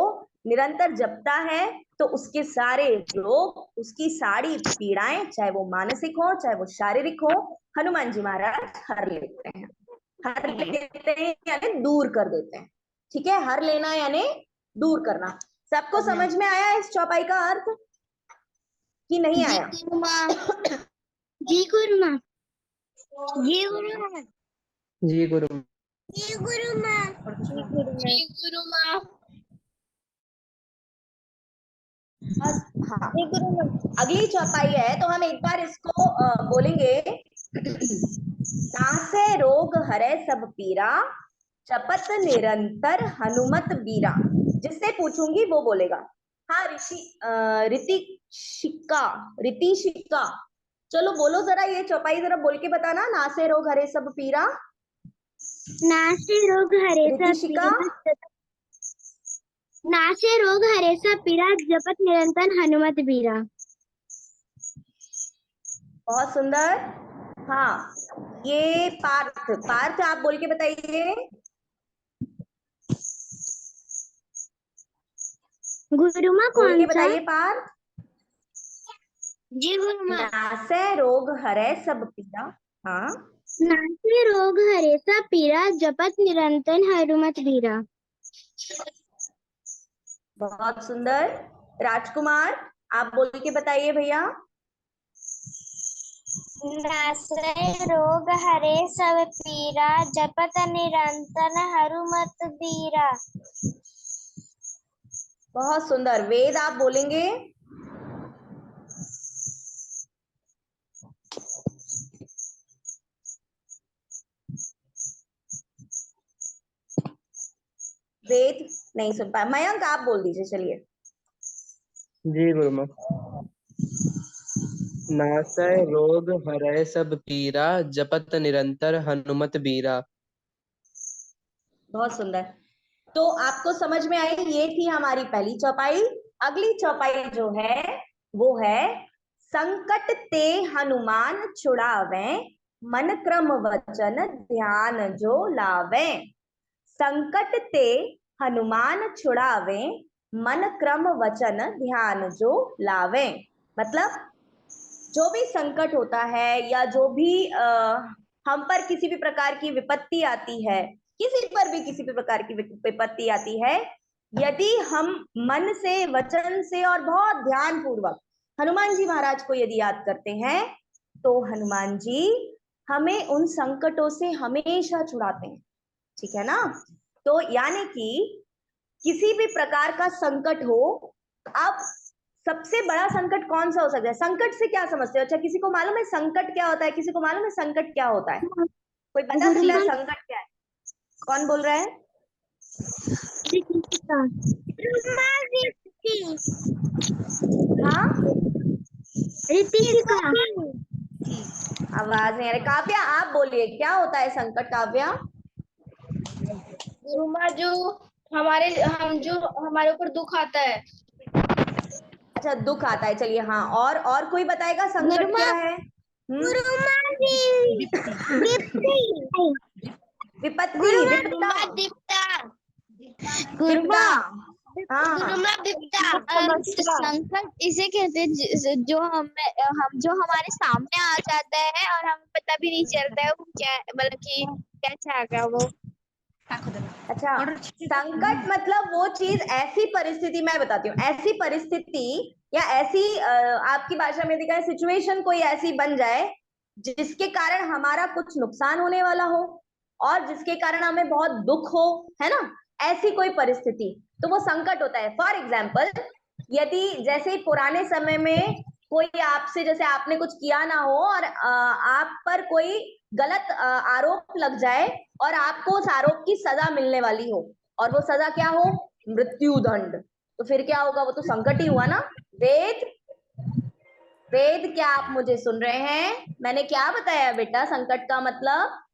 निरंतर जपता है, तो उसके सारे रोग, उसकी सारी पीड़ाएं, चाहे वो मानसिक हो चाहे वो शारीरिक हो, हनुमान जी महाराज हर लेते हैं। हर लेते हैं यानी दूर कर देते हैं। ठीक है, हर लेना यानी दूर करना। सबको समझ में आया इस चौपाई का अर्थ कि नहीं आया? जी गुरुमा, जी गुरुमा, जी गुरुमा, जी गुरु। जी गुरुमा, जी गुरुमा, जी गुरुमा, हाँ, जी गुरुमा। अगली चौपाई है तो हम एक बार इसको बोलेंगे। नासे रोग हरे सब पीरा, जपत निरंतर हनुमत बीरा। जिससे पूछूंगी वो बोलेगा। हाँ ऋतिशिका, चलो बोलो जरा ये चौपाई जरा बोल के बताना। नासे रोग हरे सब पीरा, नासे रोग हरे सब ऋतिशिका। पीरा, नासे रोग हरे सब पीरा, जपत निरंतर हनुमत बीरा। बहुत सुंदर। हाँ, ये पार्थ आप बोल के बताइए। गुरुमा बोल कौन के सा? बताइए पार्थ। जी गुरुमा। नासे रोग हरे सब पीरा। हाँ, नासे रोग हरे सब पीरा, जपत निरंतर हनुमत बीरा। बहुत सुंदर। राजकुमार आप बोल के बताइए भैया। नासे रोग हरे सब पीरा, जपत निरंतर हनुमत बीरा। बहुत सुंदर। वेद आप बोलेंगे। वेद नहीं सुन पाए। मयंक आप बोल दीजिए। चलिए। जी गुरुमा। नासै रोग हरै सब पीरा, जपत निरंतर हनुमत बीरा। बहुत सुंदर। तो आपको समझ में आई, ये थी हमारी पहली चौपाई। अगली चौपाई जो है वो है संकट ते हनुमान छुड़ावे, मन क्रम वचन ध्यान जो लावे। संकट ते हनुमान छुड़ावे, मन क्रम वचन ध्यान जो लावे। मतलब जो भी संकट होता है या जो भी हम पर किसी भी प्रकार की विपत्ति आती है, किसी पर भी किसी भी प्रकार की विपत्ति आती है, यदि हम मन से, वचन से और बहुत ध्यान पूर्वक हनुमान जी महाराज को यदि याद करते हैं, तो हनुमान जी हमें उन संकटों से हमेशा छुड़ाते हैं। ठीक है ना? तो यानी कि किसी भी प्रकार का संकट हो, अब सबसे बड़ा संकट कौन सा हो सकता है? संकट से क्या समझते हो? अच्छा, किसी को मालूम है संकट क्या होता है? किसी को मालूम है संकट क्या होता है? कोई बता सकता है संकट क्या है? कौन बोल रहा है? हाँ, आवाज नहीं आ रही। काव्या आप बोलिए, क्या होता है संकट? काव्या। गुरुमा जो हमारे ऊपर दुख आता है। अच्छा, दुख आता है। चलिए, हाँ, और कोई बताएगा संकट क्या है? विपत्ति, विपदा। हाँ, संकट इसे कहते हैं जो जो हमारे सामने आ जाता है और हमें पता भी नहीं चलता है वो क्या, मतलब कि कैसा आ गया वो। अच्छा, संकट मतलब वो चीज, ऐसी परिस्थिति, मैं बताती हूँ, ऐसी परिस्थिति या ऐसी आपकी भाषा में दिखाए सिचुएशन कोई ऐसी बन जाए जिसके कारण हमारा कुछ नुकसान होने वाला हो और जिसके कारण हमें बहुत दुख हो, है ना? ऐसी कोई परिस्थिति, तो वो संकट होता है। फॉर एग्जाम्पल, यदि जैसे पुराने समय में कोई आपसे, जैसे आपने कुछ किया ना हो और आप पर कोई गलत आरोप लग जाए और आपको उस आरोप की सजा मिलने वाली हो, और वो सजा क्या हो? मृत्यु दंड। तो फिर क्या होगा? वो तो संकट ही हुआ ना। वेद, वेद क्या आप मुझे सुन रहे हैं? मैंने क्या बताया बेटा संकट का मतलब?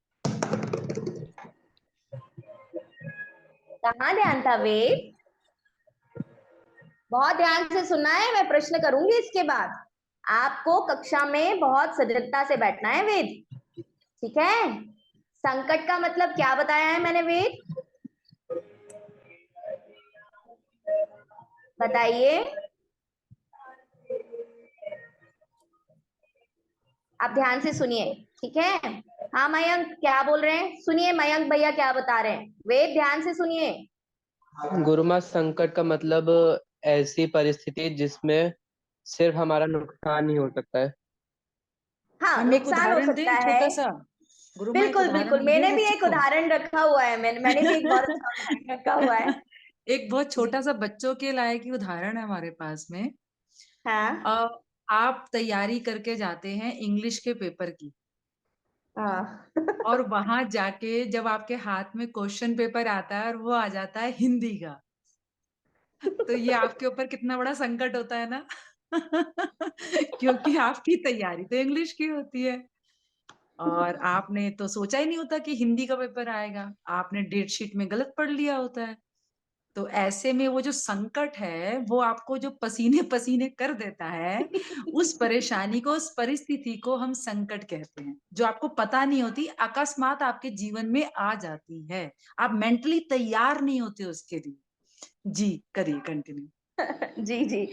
कहाँ ध्यान था वेद? बहुत ध्यान से सुनना है, मैं प्रश्न करूंगी इसके बाद। आपको कक्षा में बहुत सजगता से बैठना है वेद। ठीक है? संकट का मतलब क्या बताया है मैंने वेद? बताइए। आप ध्यान से सुनिए, ठीक है। हाँ मयंक क्या बोल रहे हैं, सुनिए मयंक भैया क्या बता रहे हैं। वेद ध्यान से सुनिए। गुरुमा, संकट का मतलब ऐसी परिस्थिति जिसमें सिर्फ हमारा नुकसान ही हो सकता है। हाँ, हम एक नुकसान हो उदाहरण सकता दें है। छोटा सा। गुरुमा, एक बिल्कुल उदाहरण बिल्कुल, दें मैंने भी एक बच्चों को। उदाहरण रखा हुआ है, मैंने भी एक बहुत अच्छा उदाहरण रखा हुआ है। एक बहुत छोटा सा बच्चों के लायक ही उदाहरण है हमारे पास में। हाँ आप तैयारी करके जाते हैं इंग्लिश के पेपर की, हाँ और वहां जाके जब आपके हाथ में क्वेश्चन पेपर आता है और वो आ जाता है हिंदी का, तो ये आपके ऊपर कितना बड़ा संकट होता है ना। क्योंकि आपकी तैयारी तो इंग्लिश की होती है और आपने तो सोचा ही नहीं होता कि हिंदी का पेपर आएगा, आपने डेट शीट में गलत पढ़ लिया होता है। तो ऐसे में वो जो संकट है वो आपको जो पसीने पसीने कर देता है, उस परेशानी को, उस परिस्थिति को हम संकट कहते हैं, जो आपको पता नहीं होती, अकस्मात आपके जीवन में आ जाती है, आप मेंटली तैयार नहीं होते उसके लिए। जी करिए, कंटिन्यू। जी जी।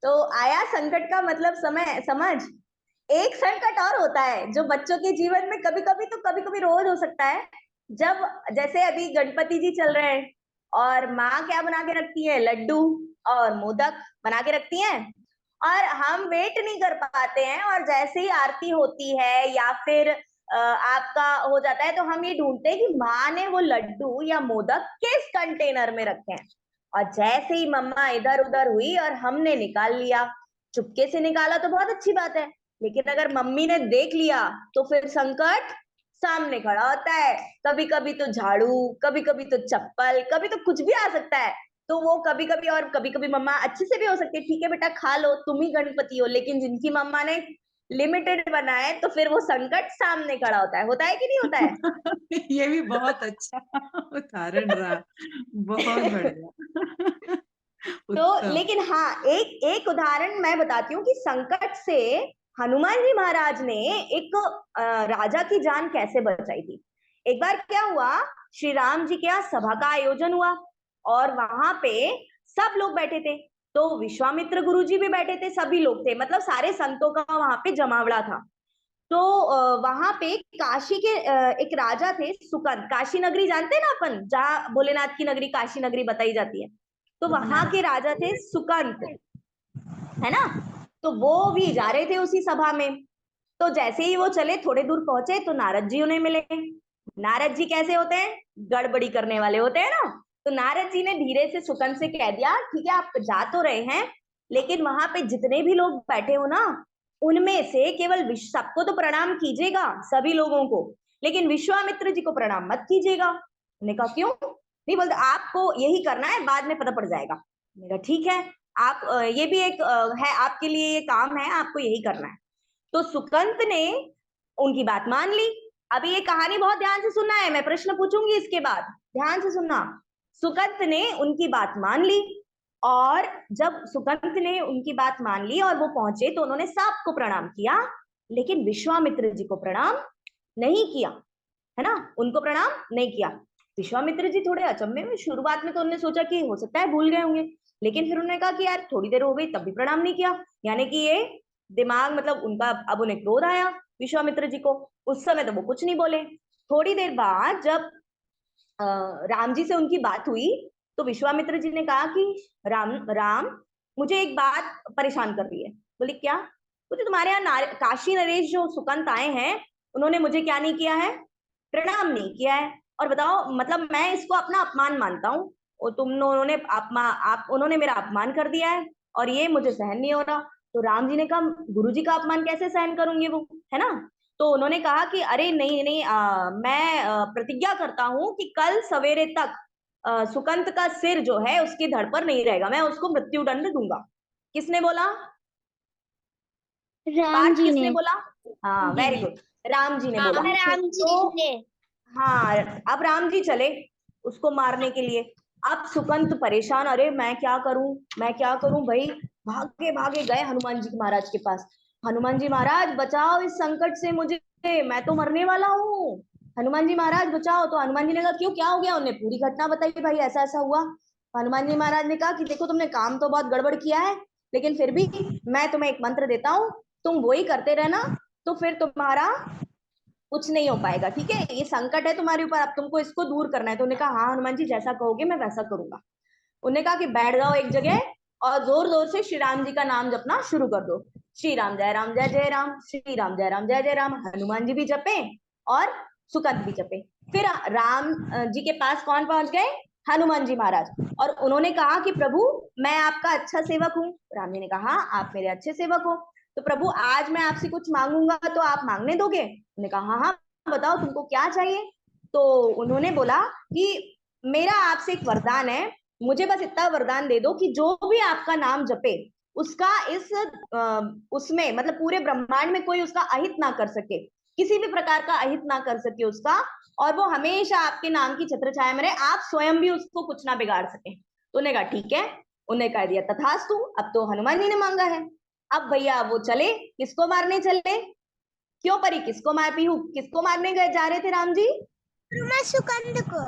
तो आया संकट का मतलब समय समझ। एक संकट और होता है जो बच्चों के जीवन में कभी कभी रोज हो सकता है। जब जैसे अभी गणपति जी चल रहे हैं और माँ क्या बना के रखती है, लड्डू और मोदक बना के रखती हैं, और हम वेट नहीं कर पाते हैं, और जैसे ही आरती होती है या फिर आपका हो जाता है, तो हम ये ढूंढते हैं कि माँ ने वो लड्डू या मोदक किस कंटेनर में रखे हैं। और जैसे ही मम्मा इधर उधर हुई और हमने निकाल लिया, चुपके से निकाला तो बहुत अच्छी बात है, लेकिन अगर मम्मी ने देख लिया तो फिर संकट सामने खड़ा होता है। कभी कभी तो झाड़ू, कभी कभी तो चप्पल, कभी तो कुछ भी आ सकता है। तो वो कभी कभी, और कभी कभी मम्मा अच्छे से भी हो सकती है, ठीक है बेटा खा लो, तुम ही गणपति हो, लेकिन जिनकी मम्मा ने लिमिटेड बनाए तो फिर वो संकट सामने खड़ा होता है कि नहीं होता है। ये भी बहुत अच्छा उदाहरण रहा, बहुत बढ़िया। तो उत्तम। लेकिन हाँ, एक एक उदाहरण मैं बताती हूँ कि संकट से हनुमान जी महाराज ने एक राजा की जान कैसे बचाई थी। एक बार क्या हुआ, श्री राम जी के यहाँ सभा का आयोजन हुआ और वहां पे सब लोग बैठे थे। तो विश्वामित्र गुरु जी भी बैठे थे, सभी लोग थे, मतलब सारे संतों का वहां पे जमावड़ा था। तो वहां पे काशी के एक राजा थे सुकंद। काशी नगरी जानते हैं ना अपन, जहाँ भोलेनाथ की नगरी काशी नगरी बताई जाती है। तो वहां के राजा थे सुकंत, है ना। तो वो भी जा रहे थे उसी सभा में। तो जैसे ही वो चले, थोड़े दूर पहुंचे तो नारद जी उन्हें मिले। नारद जी कैसे होते हैं, गड़बड़ी करने वाले होते हैं ना। तो नारद जी ने धीरे से सुकंत से कह दिया, ठीक है आप जा तो रहे हैं, लेकिन वहां पे जितने भी लोग बैठे हो ना, उनमें से केवल सबको तो प्रणाम कीजिएगा, सभी लोगों को, लेकिन विश्वामित्र जी को प्रणाम मत कीजिएगा। उन्होंने कहा क्यों, नहीं बोलते आपको यही करना है, बाद में पता पड़ जाएगा। मेरा ठीक है, आप ये भी एक है आपके लिए, ये काम है, आपको यही करना है। तो सुकंत ने उनकी बात मान ली। अभी ये कहानी बहुत ध्यान से सुनना है, मैं प्रश्न पूछूंगी इसके बाद, ध्यान से सुनना। सुकंत ने उनकी बात मान ली, और जब सुकंत ने उनकी बात मान ली और वो पहुंचे तो उन्होंने सबको प्रणाम किया, लेकिन विश्वामित्र जी को प्रणाम नहीं किया, है ना, उनको प्रणाम नहीं किया। विश्वामित्र जी थोड़े अचंभे में, शुरुआत में तो उन्होंने सोचा कि हो सकता है भूल गए होंगे, लेकिन फिर उन्होंने कहा कि यार थोड़ी देर हो गई तब भी प्रणाम नहीं किया, यानी कि ये दिमाग, मतलब उनका अब उन्हें क्रोध आया विश्वामित्र जी को। उस समय तो वो कुछ नहीं बोले। थोड़ी देर बाद जब राम जी से उनकी बात हुई, तो विश्वामित्र जी ने कहा कि राम राम मुझे एक बात परेशान कर रही है। बोले क्या, बोले तुम्हारे यहाँ काशी नरेश जो सुकंत आए हैं, उन्होंने मुझे क्या नहीं किया है, प्रणाम नहीं किया है, और बताओ मतलब मैं इसको अपना अपमान मानता हूँ, और उन्होंने मेरा अपमान कर दिया है, और ये मुझे सहन नहीं हो रहा। तो राम जी ने कहा गुरु जी का अपमान कैसे सहन करूंगे वो, है ना। तो उन्होंने कहा कि अरे नहीं नहीं, मैं प्रतिज्ञा करता हूं कि कल सवेरे तक सुकंत का सिर जो है उसकी धड़ पर नहीं रहेगा, मैं उसको मृत्युदंड दूंगा। किसने बोला, राम पाठ जी किसने ने। बोला, हाँ वेरी गुड, राम जी ने बोला। राम जी तो ने। हाँ, अब राम जी चले उसको मारने के लिए। अब सुकंत परेशान, अरे मैं क्या करूं, मैं क्या करूं भाई। भागे भागे गए हनुमान जी महाराज के पास, हनुमान जी महाराज बचाओ इस संकट से मुझे, मैं तो मरने वाला हूँ, हनुमान जी महाराज बचाओ। तो हनुमान जी ने कहा क्यों, क्या हो गया, उन्हें पूरी घटना बताई, भाई ऐसा ऐसा हुआ। हनुमान जी महाराज ने कहा कि देखो तुमने काम तो बहुत गड़बड़ किया है, लेकिन फिर भी मैं तुम्हें एक मंत्र देता हूँ, तुम वही करते रहना तो फिर तुम्हारा कुछ नहीं हो पाएगा, ठीक है। ये संकट है तुम्हारे ऊपर, अब तुमको इसको दूर करना है। तो उन्होंने कहा हाँ हनुमान जी, जैसा कहोगे मैं वैसा करूंगा। उन्होंने कहा कि बैठ जाओ एक जगह और जोर जोर से श्री राम जी का नाम जपना शुरू कर दो। श्री राम जय राम जय जय राम, श्री राम जय राम जय जय राम। हनुमान जी भी जपे और सुकंत भी जपे। फिर राम जी के पास कौन पहुंच गए? हनुमान जी महाराज। और उन्होंने कहा कि प्रभु मैं आपका अच्छा सेवक हूँ। राम जी ने कहा आप मेरे अच्छे सेवक हो, तो प्रभु आज मैं आपसे कुछ मांगूंगा तो आप मांगने दोगे? उन्होंने कहा हाँ हाँ बताओ तुमको क्या चाहिए। तो उन्होंने बोला कि मेरा आपसे एक वरदान है, मुझे बस इतना वरदान दे दो कि जो भी आपका नाम जपे उसका उसमें मतलब पूरे ब्रह्मांड में कोई उसका अहित ना कर सके, किसी भी प्रकार का अहित ना कर सके उसका, और वो हमेशा आपके नाम की छत्र छाया में रहे, आप स्वयं भी उसको कुछ ना बिगाड़ सके। तो उन्होंने कहा ठीक है। उन्होंने कह दिया तथास्तु। अब तो हनुमान जी ने मांगा है। अब भैया वो चले, किसको मारने चले? क्यों परी, किसको मार पीहू किसको मारने गए जा रहे थे राम जी? सुकंद को।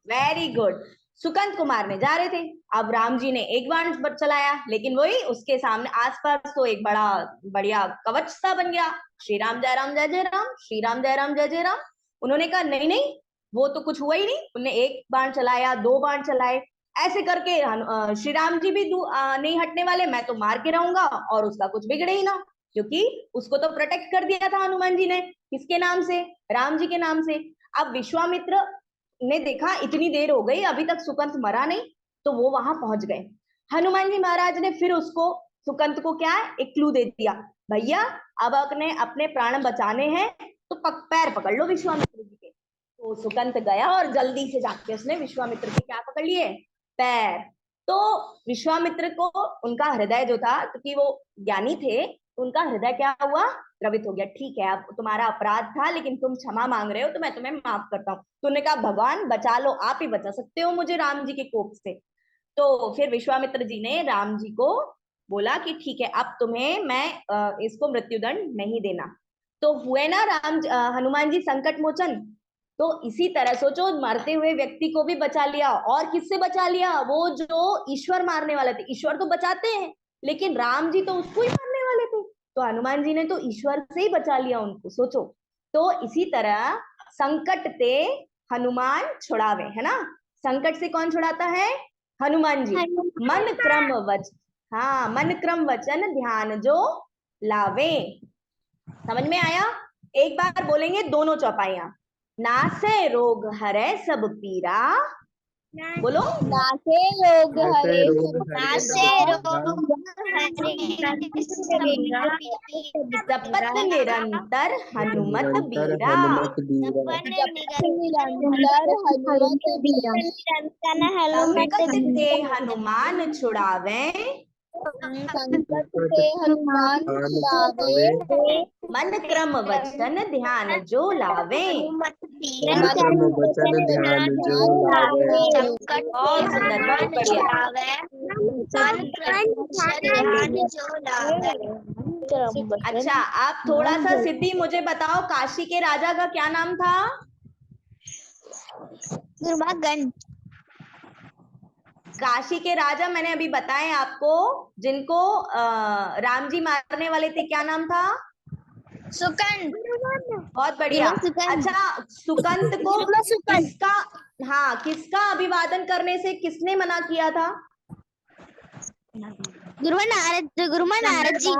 वेरी गुड, सुकंत को मारने जा रहे थे। अब राम जी ने एक बाण चलाया, लेकिन वही उसके सामने आसपास तो एक बड़ा बढ़िया कवच सा बन गया। श्री राम जय राम जय जय राम, श्री राम जय राम जय जय राम। उन्होंने कहा नहीं नहीं वो तो कुछ हुआ ही नहीं। उन्होंने एक बाण चलाया, दो बाण चलाए, ऐसे करके श्री राम जी भी नहीं हटने वाले, मैं तो मार के रहूंगा और उसका कुछ बिगड़े ही ना, क्योंकि उसको तो प्रोटेक्ट कर दिया था हनुमान जी ने। किसके नाम से? राम जी के नाम से। अब विश्वामित्र ने देखा इतनी देर हो गई अभी तक सुकंत मरा नहीं, तो वो वहां पहुंच गए। हनुमान जी महाराज ने फिर उसको सुकंत को क्या एक क्लू दे दिया, भैया अब अपने प्राण बचाने हैं तो पैर पकड़ लो विश्वामित्र जी के। तो सुकंत गया और जल्दी से जाके उसने विश्वामित्र के क्या पकड़ लिए? पैर। तो विश्वामित्र को उनका हृदय जो था, क्योंकि वो ज्ञानी थे, उनका हृदय क्या हुआ? द्रवित हो गया। ठीक है अब तुम्हारा अपराध था लेकिन तुम क्षमा मांग रहे हो तो मैं तुम्हें माफ करता हूँ। तो उन्होंने कहा भगवान बचा लो, आप ही बचा सकते हो मुझे राम जी के कोप से। तो फिर विश्वामित्र जी ने राम जी को बोला कि ठीक है अब तुम्हें मैं इसको मृत्युदंड नहीं देना। तो हुए ना हनुमान जी संकट मोचन। तो इसी तरह सोचो, मरते हुए व्यक्ति को भी बचा लिया, और किससे बचा लिया? वो जो ईश्वर मारने वाले थे। ईश्वर तो बचाते हैं लेकिन राम जी तो उसको ही मारने वाले थे, तो हनुमान जी ने तो ईश्वर से ही बचा लिया उनको, सोचो। तो इसी तरह संकट ते हनुमान छुड़ावे, है ना। संकट से कौन छुड़ाता है? हनुमान जी। मन क्रम वचन, हाँ मन क्रम वचन ध्यान जो लावे। समझ में आया? एक बार बोलेंगे दोनों चौपाइयां। नासे रोग हरे सब पीरा, बोलो। नासे रोग हरे नासे रोग जपत निरंतर हनुमत बीरा। संकट ते हनुमान छुड़ावे, संकट से हनुमान छुड़ावे, मन क्रम वचन ध्यान जो लावे। वचन ध्यान जो लावे। बहुत सुंदर, बहुत बढ़िया। अच्छा आप थोड़ा सा सिद्धि मुझे बताओ, काशी के राजा का क्या नाम था? दुर्भागन। काशी के राजा मैंने अभी बताए आपको, जिनको राम जी मारने वाले थे, क्या नाम था? सुकंद। बहुत बढ़िया। अच्छा सुकंत को किसका, हाँ किसका अभिवादन करने से किसने मना किया था? गुरुमा नारद जी।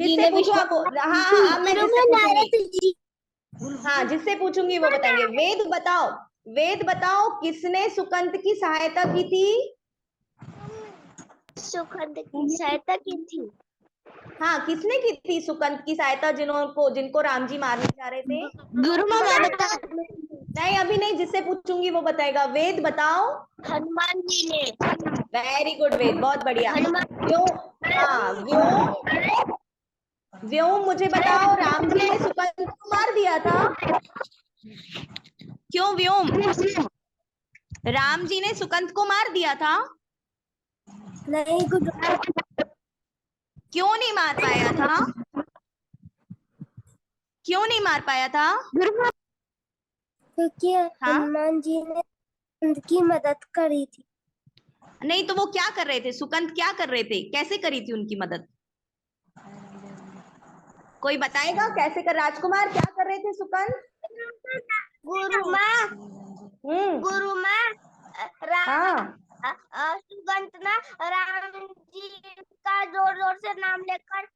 जिससे पूछो आप, हाँ मैं जिससे पूछूंगी, हाँ जिससे पूछूंगी वो बताएंगे। वेद बताओ, वेद बताओ किसने सुकंत की सहायता की थी? सुकंद की सहायता की थी। हाँ किसने की थी सुकंत की सहायता, जिनको राम जी मारने जा रहे थे? गुरुमा नहीं अभी नहीं, जिससे पूछूंगी वो बताएगा। वेद बताओ। हनुमान जी ने। वेरी गुड वेद, बहुत बढ़िया। व्योम, हाँ व्योम, व्योम मुझे बताओ, राम जी ने सुकंत को मार दिया था, क्यों व्योम? राम जी ने सुकंत को मार दिया था? नहीं, क्यों नहीं मार पाया था? क्यों नहीं मार पाया था? क्योंकि हनुमान जी ने उनकी मदद करी थी। नहीं तो वो क्या कर रहे थे? सुकंत क्या कर रहे थे? कैसे करी थी उनकी मदद? कोई बताएगा कैसे कर? राजकुमार क्या कर रहे थे सुकन? गुरु माँ हाँ सुगंध ना राम जी का जोर जोर से नाम लेकर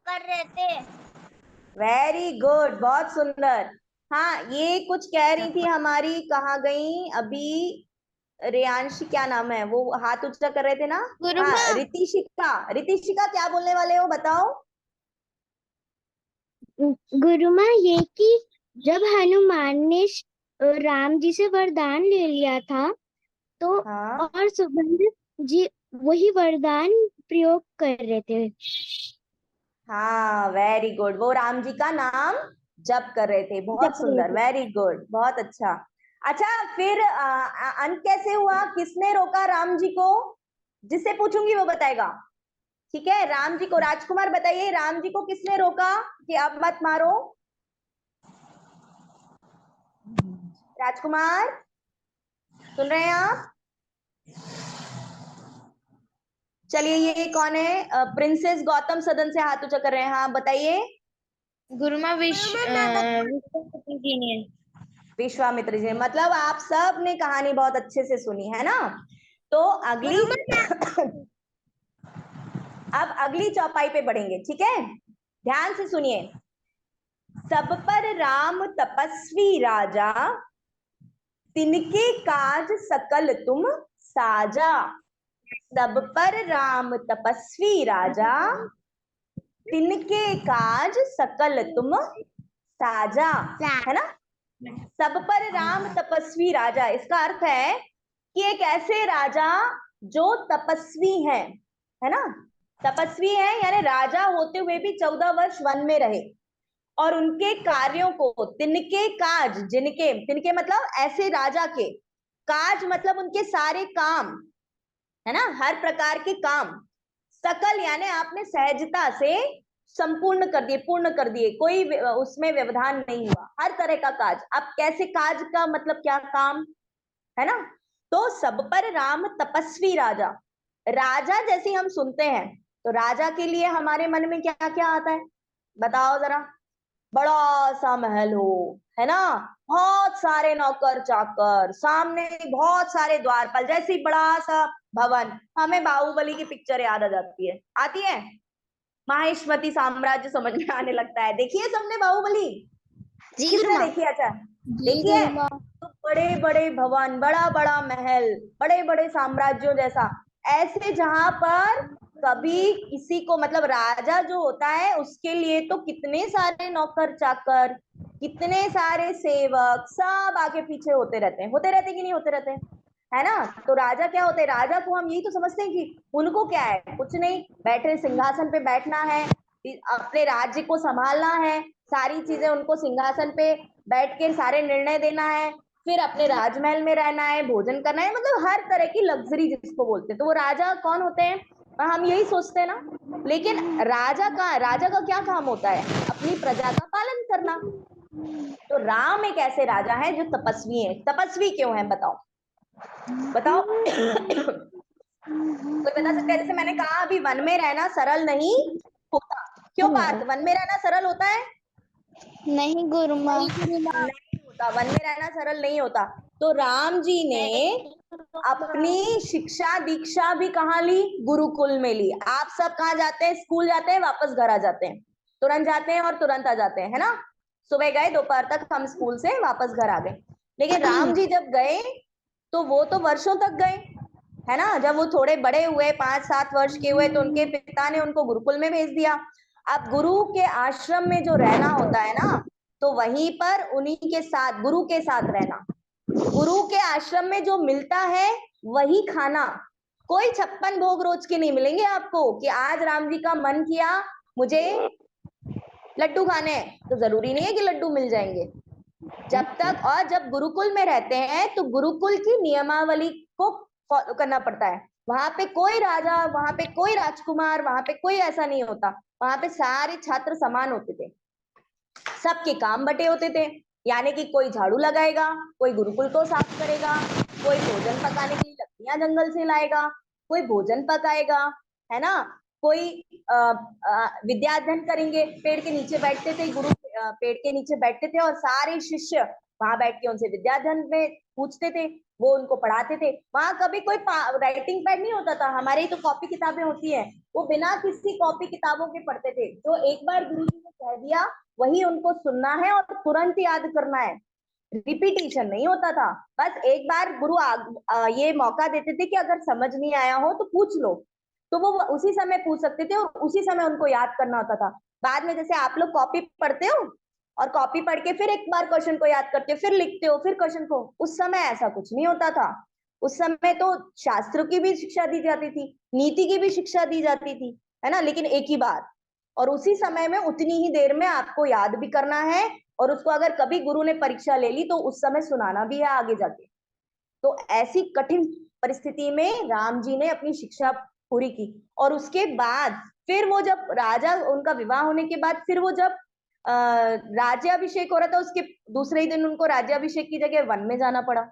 कर रहे थे। वेरी गुड, बहुत सुंदर। हाँ, ये कुछ कह रही थी हमारी, कहाँ गई अभी? रेयांशी, क्या नाम है वो, हाथ ऊंचा कर रहे थे ना? हाँ, रितिशिका। रितिशिका क्या बोलने वाले हो, बताओ। गुरु माँ ये कि जब हनुमान ने राम जी से वरदान ले लिया था तो हाँ और सुगंध जी वही वरदान प्रयोग कर रहे थे। हाँ, वेरी गुड, वो राम जी का नाम जप कर रहे थे। बहुत सुंदर, वेरी गुड, बहुत अच्छा। अच्छा, फिर अंत कैसे हुआ? किसने रोका राम जी को? जिससे पूछूंगी वो बताएगा, ठीक है? राम जी को, राजकुमार बताइए, राम जी को किसने रोका कि अब मत मारो? राजकुमार, सुन रहे हैं आप? चलिए, ये कौन है? प्रिंसेस गौतम सदन से हाथ ऊंचा कर रहे हैं। हाँ, बताइए। गुरुमा विश्वामित्र जी ने। विश्वामित्र जी। मतलब आप सब ने कहानी बहुत अच्छे से सुनी है ना? तो अगली अब अगली चौपाई पे बढ़ेंगे, ठीक है? ध्यान से सुनिए। सब पर राम तपस्वी राजा, तिनके काज सकल तुम साजा। सब पर राम तपस्वी राजा, तिनके काज सकल तुम साजा, है ना? सब पर राम तपस्वी राजा, इसका अर्थ है कि एक ऐसे राजा जो तपस्वी है ना? तपस्वी है यानी राजा होते हुए भी 14 वर्ष वन में रहे और उनके कार्यों को, तिनके काज, जिनके, तिनके मतलब ऐसे राजा के, काज मतलब उनके सारे काम, है ना? हर प्रकार के काम, सकल यानी आपने सहजता से संपूर्ण कर दिए, पूर्ण कर दिए, कोई उसमें व्यवधान नहीं हुआ, हर तरह का काज। अब कैसे काज का मतलब क्या? काम, है ना? तो सब पर राम तपस्वी राजा। राजा जैसे हम सुनते हैं तो राजा के लिए हमारे मन में क्या क्या आता है, बताओ जरा? बड़ा सा महल हो, है ना? बहुत सारे नौकर चाकर, सामने बहुत सारे द्वारपाल, जैसे ही बड़ा सा भवन। हमें बाहुबली की पिक्चर याद आ जाती है, आती है? माहिष्मती साम्राज्य समझ में आने लगता है। देखिए सबने बाहुबली? किसने देखी? अच्छा, देखिए। तो बड़े बड़े भवन, बड़ा बड़ा महल, बड़े बड़े साम्राज्यों जैसा, ऐसे जहां पर कभी किसी को, मतलब राजा जो होता है उसके लिए तो कितने सारे नौकर चाकर, कितने सारे सेवक, सब आगे पीछे होते रहते हैं, होते रहते कि नहीं होते रहते, है ना? तो राजा क्या होते हैं? राजा को हम यही तो समझते हैं कि उनको क्या है, कुछ नहीं, बैठे सिंहासन पे बैठना है, अपने राज्य को संभालना है, सारी चीजें उनको सिंहासन पे बैठ के सारे निर्णय देना है, फिर अपने राजमहल में रहना है, भोजन करना है, मतलब हर तरह की लग्जरी जिसको बोलते हैं। तो वो राजा कौन होते हैं? हम यही सोचते हैं ना। लेकिन राजा का क्या काम होता है? अपनी प्रजा का पालन करना। तो राम एक ऐसे राजा है जो तपस्वी है। तपस्वी क्यों है बताओ? बताओ। कोई बता सकता है? जैसे मैंने कहा अभी, वन में रहना सरल नहीं होता। क्यों बात? वन में रहना सरल होता है? नहीं गुरुमा, नहीं होता, वन में रहना सरल नहीं होता। तो राम जी ने अपनी शिक्षा दीक्षा भी कहाँ ली? गुरुकुल में ली। आप सब कहाँ जाते हैं? स्कूल जाते हैं, वापस घर आ जाते हैं, तुरंत जाते हैं और तुरंत आ जाते हैं, है ना? सुबह गए, दोपहर तक हम स्कूल से वापस घर आ गए। लेकिन राम जी जब गए तो वो तो वर्षों तक गए, है ना? जब वो थोड़े बड़े हुए, 5-7 वर्ष के हुए, तो उनके पिता ने उनको गुरुकुल में भेज दिया। अब गुरु के आश्रम में जो रहना होता है ना, तो वहीं पर उन्हीं के साथ, गुरु के साथ रहना, गुरु के आश्रम में जो मिलता है वही खाना। कोई 56 भोग रोज के नहीं मिलेंगे आपको कि आज राम जी का मन किया मुझे लड्डू खाने हैं, तो जरूरी नहीं है कि लड्डू मिल जाएंगे। जब तक, और जब गुरुकुल में रहते हैं तो गुरुकुल की नियमावली को फॉलो करना पड़ता है। वहां पे कोई राजा, वहां पे कोई राजकुमार, वहां पे कोई ऐसा नहीं होता। वहां पे सारे छात्र समान होते थे, सबके काम बटे होते थे। यानी कि कोई झाड़ू लगाएगा, कोई गुरुकुल को साफ करेगा, कोई भोजन पकाने के लिए लकड़ियां जंगल से लाएगा, कोई भोजन पकाएगा, है ना? कोई विद्या अध्ययन करेंगे, पेड़ के नीचे बैठते थे, गुरु पेड़ के नीचे बैठते थे और सारे शिष्य वहां बैठ के उनसे विद्या अध्ययन में पूछते थे, वो उनको पढ़ाते थे। वहां कभी कोई राइटिंग पैड नहीं होता था, हमारे ही तो कॉपी किताबें होती है, वो बिना किसी कॉपी किताबों के पढ़ते थे। जो एक बार गुरुजी ने कह दिया वही उनको सुनना है और तुरंत याद करना है, रिपीटेशन नहीं होता था। बस एक बार गुरु ये मौका देते थे कि अगर समझ नहीं आया हो तो पूछ लो, तो वो उसी समय पूछ सकते थे और उसी समय उनको याद करना होता था। बाद में जैसे आप लोग कॉपी पढ़ते हो और कॉपी पढ़ के फिर एक बार क्वेश्चन को याद करते हो, फिर लिखते हो, फिर क्वेश्चन को, उस समय ऐसा कुछ नहीं होता था। उस समय तो शास्त्रों की भी शिक्षा दी जाती थी, नीति की भी शिक्षा दी जाती थी, है ना, लेकिन एक ही बार और उसी समय में उतनी ही देर में आपको याद भी करना है और उसको अगर कभी गुरु ने परीक्षा ले ली तो उस समय सुनाना भी है आगे जाके। तो ऐसी कठिन परिस्थिति में राम जी ने अपनी शिक्षा पूरी की और उसके बाद फिर वो जब राजा, उनका विवाह होने के बाद फिर वो जब राज्याभिषेक हो रहा था, उसके दूसरे ही दिन उनको राज्याभिषेक की जगह वन में जाना पड़ा।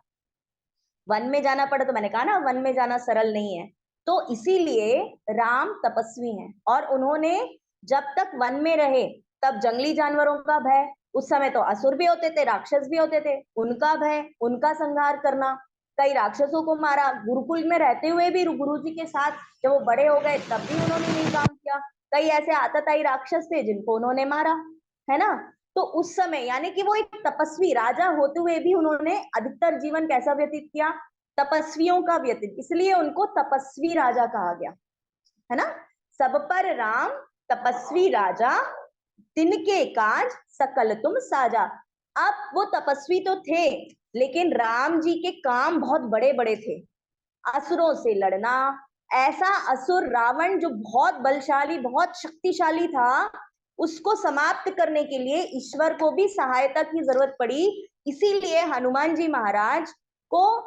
वन में जाना पड़ा तो मैंने कहा ना, वन में जाना सरल नहीं है, तो इसीलिए राम तपस्वी हैं और उन्होंने जब तक वन में रहे तब जंगली जानवरों का भय, उस समय तो असुर भी होते थे, राक्षस भी होते थे, उनका भय, उनका संहार करना, कई राक्षसों को मारा। गुरुकुल में रहते हुए भी गुरु जी के साथ जब वो बड़े हो गए तब भी उन्होंने नहीं काम किया। कई ऐसे आतताई राक्षस थे जिनको उन्होंने मारा, है ना। तो उस समय यानी कि वो एक तपस्वी राजा होते हुए भी उन्होंने अधिकतर जीवन कैसा व्यतीत किया, तपस्वियों का व्यतीत, इसलिए उनको तपस्वी राजा कहा गया, है ना। सब पर राम तपस्वी राजा, तिनके काज सकल तुम साजा। अब वो तपस्वी तो थे लेकिन राम जी के काम बहुत बड़े बड़े थे। असुरों से लड़ना, ऐसा असुर रावण जो बहुत बलशाली, बहुत शक्तिशाली था, उसको समाप्त करने के लिए ईश्वर को भी सहायता की जरूरत पड़ी। इसीलिए हनुमान जी महाराज को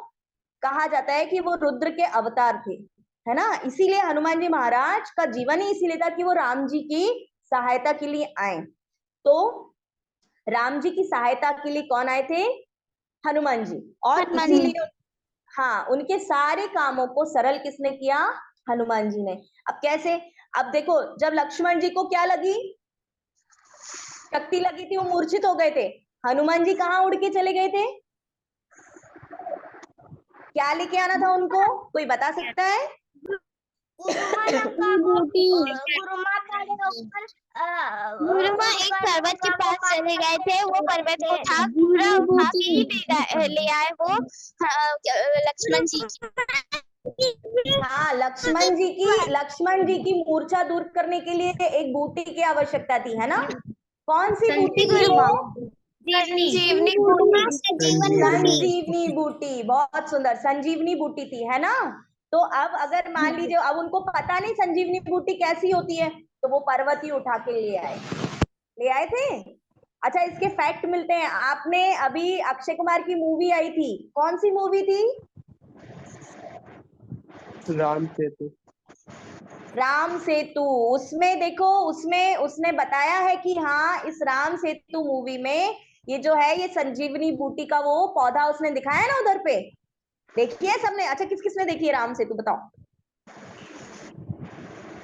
कहा जाता है कि वो रुद्र के अवतार थे, है ना। इसीलिए हनुमान जी महाराज का जीवन ही इसीलिए था कि वो राम जी की सहायता के लिए आए। तो राम जी की सहायता के लिए कौन आए थे? हनुमान जी। और इसीलिए हाँ, उनके सारे कामों को सरल किसने किया? हनुमान जी ने। अब कैसे? अब देखो, जब लक्ष्मण जी को क्या लगी, शक्ति लगी थी, वो मूर्छित हो गए थे, हनुमान जी कहाँ उड़ के चले गए थे? क्या लेके आना था उनको, कोई बता सकता है? गुरुमा एक पर्वत के पास चले गए थे, वो पर्वत को था पूरा उठा के ले आए वो लक्ष्मण जी। हाँ, लक्ष्मण जी की मूर्छा दूर करने के लिए एक बूटी की आवश्यकता थी, है ना। कौन सी बूटी थी वो? संजीवनी बूटी। संजीवनी बूटी, बहुत सुंदर, संजीवनी बूटी थी, है ना। तो अब अगर मान लीजिए अब उनको पता नहीं संजीवनी बूटी कैसी होती है, तो वो पर्वत ही उठा के ले आए थे। अच्छा, इसके फैक्ट मिलते हैं। आपने अभी अक्षय कुमार की मूवी आई थी, कौन सी मूवी थी? राम सेतु। राम सेतु। उसमें देखो, उसमें उसने बताया है कि हाँ, इस राम सेतु मूवी में ये जो है, ये संजीवनी बूटी का वो पौधा उसने दिखाया ना उधर पे, देखिए सबने। अच्छा, किस किसने देखी है राम सेतु, बताओ।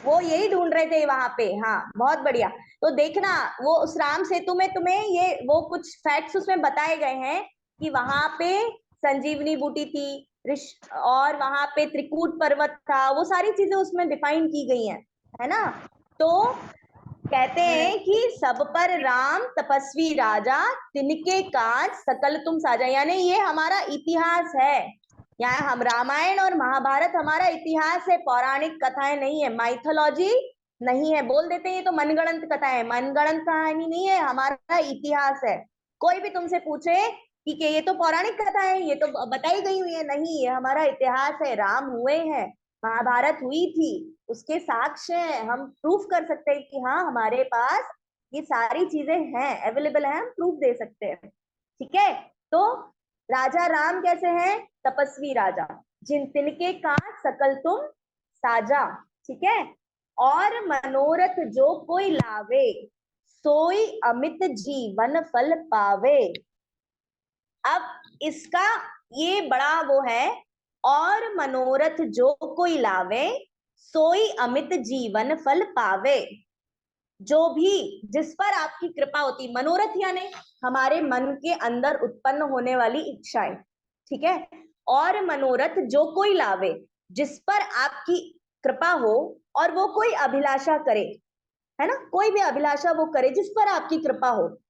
वो यही ढूंढ रहे थे वहां पे, हाँ, बहुत बढ़िया। तो देखना, वो उस राम सेतु में तुम्हें ये वो कुछ फैक्ट्स उसमें बताए गए हैं कि वहां पे संजीवनी बूटी थी, और वहां पे त्रिकूट पर्वत था, वो सारी चीजें उसमें डिफाइन की गई हैं, है ना। तो कहते हैं कि सब पर राम तपस्वी राजा, तिनके काज सकल तुम साजा। यानी ये हमारा इतिहास है, यहाँ हम रामायण और महाभारत हमारा इतिहास है, पौराणिक कथाएं नहीं है, माइथोलॉजी नहीं है। बोल देते हैं ये तो मनगढ़ंत कथा है, मनगढ़ंत कहानी नहीं है, हमारा इतिहास है। कोई भी तुमसे पूछे कि ये तो पौराणिक कथा है, ये तो बताई गई हुई है, नहीं, ये हमारा इतिहास है। राम हुए हैं, महाभारत हुई थी, उसके साक्ष्य हैं, हम प्रूफ कर सकते हैं कि हाँ, हमारे पास ये सारी चीजें हैं, अवेलेबल है, हम प्रूफ दे सकते हैं। ठीक है। तो राजा राम कैसे हैं? तपस्वी राजा, जिन तिनके काज सकल तुम साजा। ठीक है। और मनोरथ जो कोई लावे, सोई अमित जीवन फल पावे। अब इसका ये बड़ा वो है, और मनोरथ जो कोई लावे, सोई अमित जीवन फल पावे। जो भी जिस पर आपकी कृपा होती, मनोरथ यानी हमारे मन के अंदर उत्पन्न होने वाली इच्छाएं, ठीक है। और मनोरथ जो कोई लावे, जिस पर आपकी कृपा हो और वो कोई अभिलाषा करे, है ना, कोई भी अभिलाषा वो करे जिस पर आपकी कृपा हो,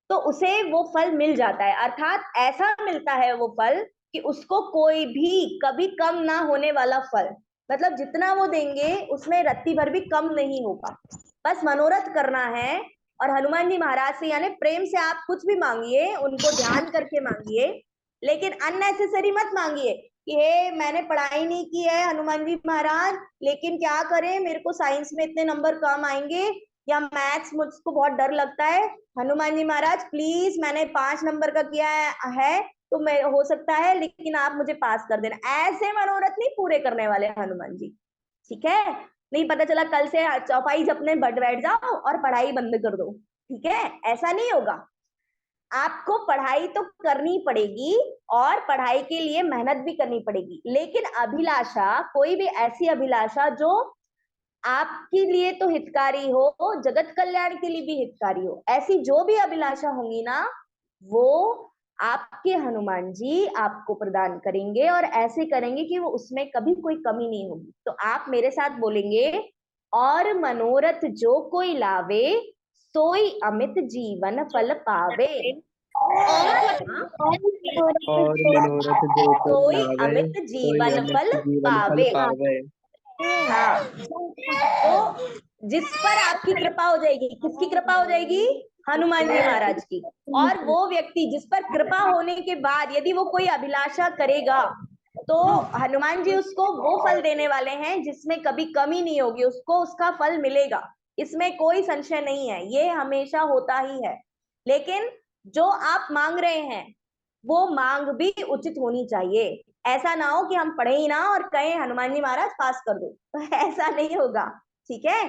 तो उसे वो फल मिल जाता है। अर्थात ऐसा मिलता है वो फल कि उसको कोई भी कभी कम ना होने वाला फल, मतलब जितना वो देंगे उसमें रत्ती भर भी कम नहीं होगा। बस मनोरथ करना है और हनुमान जी महाराज से यानी प्रेम से आप कुछ भी मांगिए, उनको ध्यान करके मांगिए, लेकिन अननेसेसरी मत मांगिए कि हे मैंने पढ़ाई नहीं की है हनुमान जी महाराज, लेकिन क्या करें मेरे को साइंस में इतने नंबर कम आएंगे, या मैथ्स मुझको बहुत डर लगता है, हनुमान जी महाराज प्लीज मैंने 5 नंबर का किया है तो मैं हो सकता है, लेकिन आप मुझे पास कर देना। ऐसे मनोरथ नहीं पूरे करने वाले हनुमान जी, ठीक है। नहीं पता चला कल से चौपाई जपने बैठ जाओ और पढ़ाई बंद कर दो, ठीक है, ऐसा नहीं होगा। आपको पढ़ाई तो करनी पड़ेगी और पढ़ाई के लिए मेहनत भी करनी पड़ेगी, लेकिन अभिलाषा, कोई भी ऐसी अभिलाषा जो आपके लिए तो हितकारी हो, जगत कल्याण के लिए भी हितकारी हो, ऐसी जो भी अभिलाषा होंगी ना, वो आपके हनुमान जी आपको प्रदान करेंगे और ऐसे करेंगे कि वो उसमें कभी कोई कमी नहीं होगी। तो आप मेरे साथ बोलेंगे, और मनोरथ जो कोई लावे सोई अमित जीवन फल पावे। और मनोरथ जो कोई सोई लावे अमित सोई जीवन अमित फल जीवन फल पावे। पावे। हाँ, तो जिस पर आपकी कृपा हो जाएगी, किसकी कृपा हो जाएगी? हनुमान जी महाराज की। और वो व्यक्ति जिस पर कृपा होने के बाद यदि वो कोई अभिलाषा करेगा, तो हनुमान जी उसको वो फल देने वाले हैं जिसमें कभी कमी नहीं होगी, उसको उसका फल मिलेगा, इसमें कोई संशय नहीं है, ये हमेशा होता ही है। लेकिन जो आप मांग रहे हैं वो मांग भी उचित होनी चाहिए। ऐसा ना हो कि हम पढ़े ही ना और कहें हनुमान जी महाराज पास कर दो, तो ऐसा नहीं होगा, ठीक है।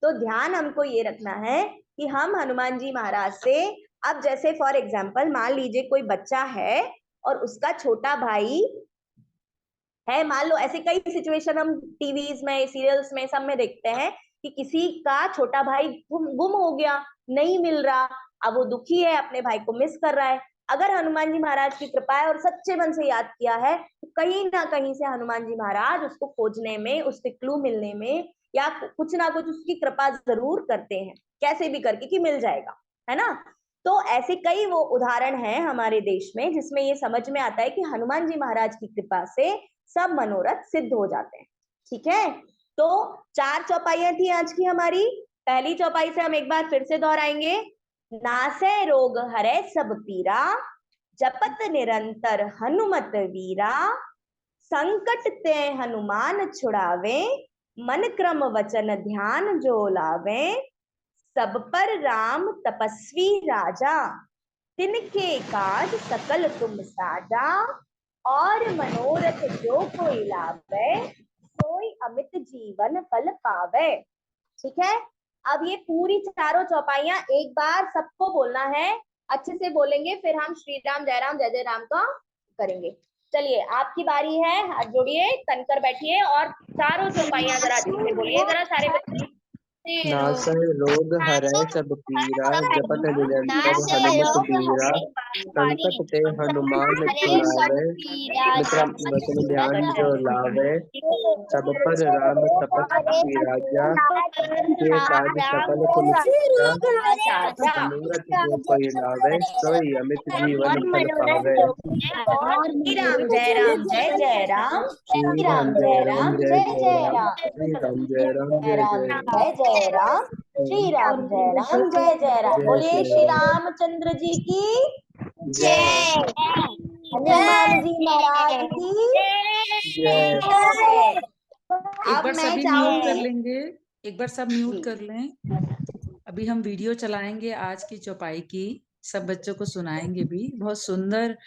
तो ध्यान हमको ये रखना है कि हम हनुमान जी महाराज से, अब जैसे फॉर एग्जाम्पल मान लीजिए कोई बच्चा है और उसका छोटा भाई है, मान लो ऐसे कई सिचुएशन हम टीवीज में, सीरियल्स में, सब में देखते हैं कि किसी का छोटा भाई गुम हो गया, नहीं मिल रहा, अब वो दुखी है, अपने भाई को मिस कर रहा है। अगर हनुमान जी महाराज की कृपा है और सच्चे मन से याद किया है, तो कहीं ना कहीं से हनुमान जी महाराज उसको खोजने में, उसके क्लू मिलने में या कुछ ना कुछ उसकी कृपा जरूर करते हैं, कैसे भी करके कि मिल जाएगा, है ना। तो ऐसे कई वो उदाहरण हैं हमारे देश में जिसमें ये समझ में आता है कि हनुमान जी महाराज की कृपा से सब मनोरथ सिद्ध हो जाते हैं, ठीक है। तो 4 चौपाइयां थी आज की हमारी। पहली चौपाई से हम एक बार फिर से दोहराएंगे। नासै रोग हरै सब पीरा, जपत निरंतर हनुमत वीरा, संकट ते हनुमान छुड़ावे, मन क्रम वचन ध्यान जो लावे, सब पर राम तपस्वी राजा, तिनके काज सकल तुम साजा, और मनोरथ जो कोई लावे सोई अमित जीवन फल पावे, ठीक है। अब ये पूरी चारों चौपाइयां एक बार सबको बोलना है, अच्छे से बोलेंगे, फिर हम श्री राम जय जय राम का करेंगे। चलिए आपकी बारी है, हाथ जोड़िए, तनकर बैठिए और चारों चौपाइयां जरा अच्छे से बोलिए, जरा सारे बच्चे। नासै रोग हरै सब पीरा, जपत निरंतर हनुमत वीरा, संकट ते हनुमान छुड़ावे, विक्रम वचन ध्यान जो लावे, सब पर राम तपस्वी राजा, के काज सकल तुम साजा, मनोरथ जो कोई लावे सोई अमित जीवन फल पावे। श्री राम जय राम, श्री श्री राम राम जय राम जय राम, श्री राम जय राम जय जय राम जय जय राम, श्री राम जय राम जय राम। बोलिए श्री रामचंद्र जी की जय हनुमान जी महाराज की जय। एक अब बार मैं सभी म्यूट कर चाहूंगी, लेंगे, एक बार सब म्यूट कर लें। अभी हम वीडियो चलाएंगे आज की चौपाई की, सब बच्चों को सुनाएंगे भी। बहुत सुंदर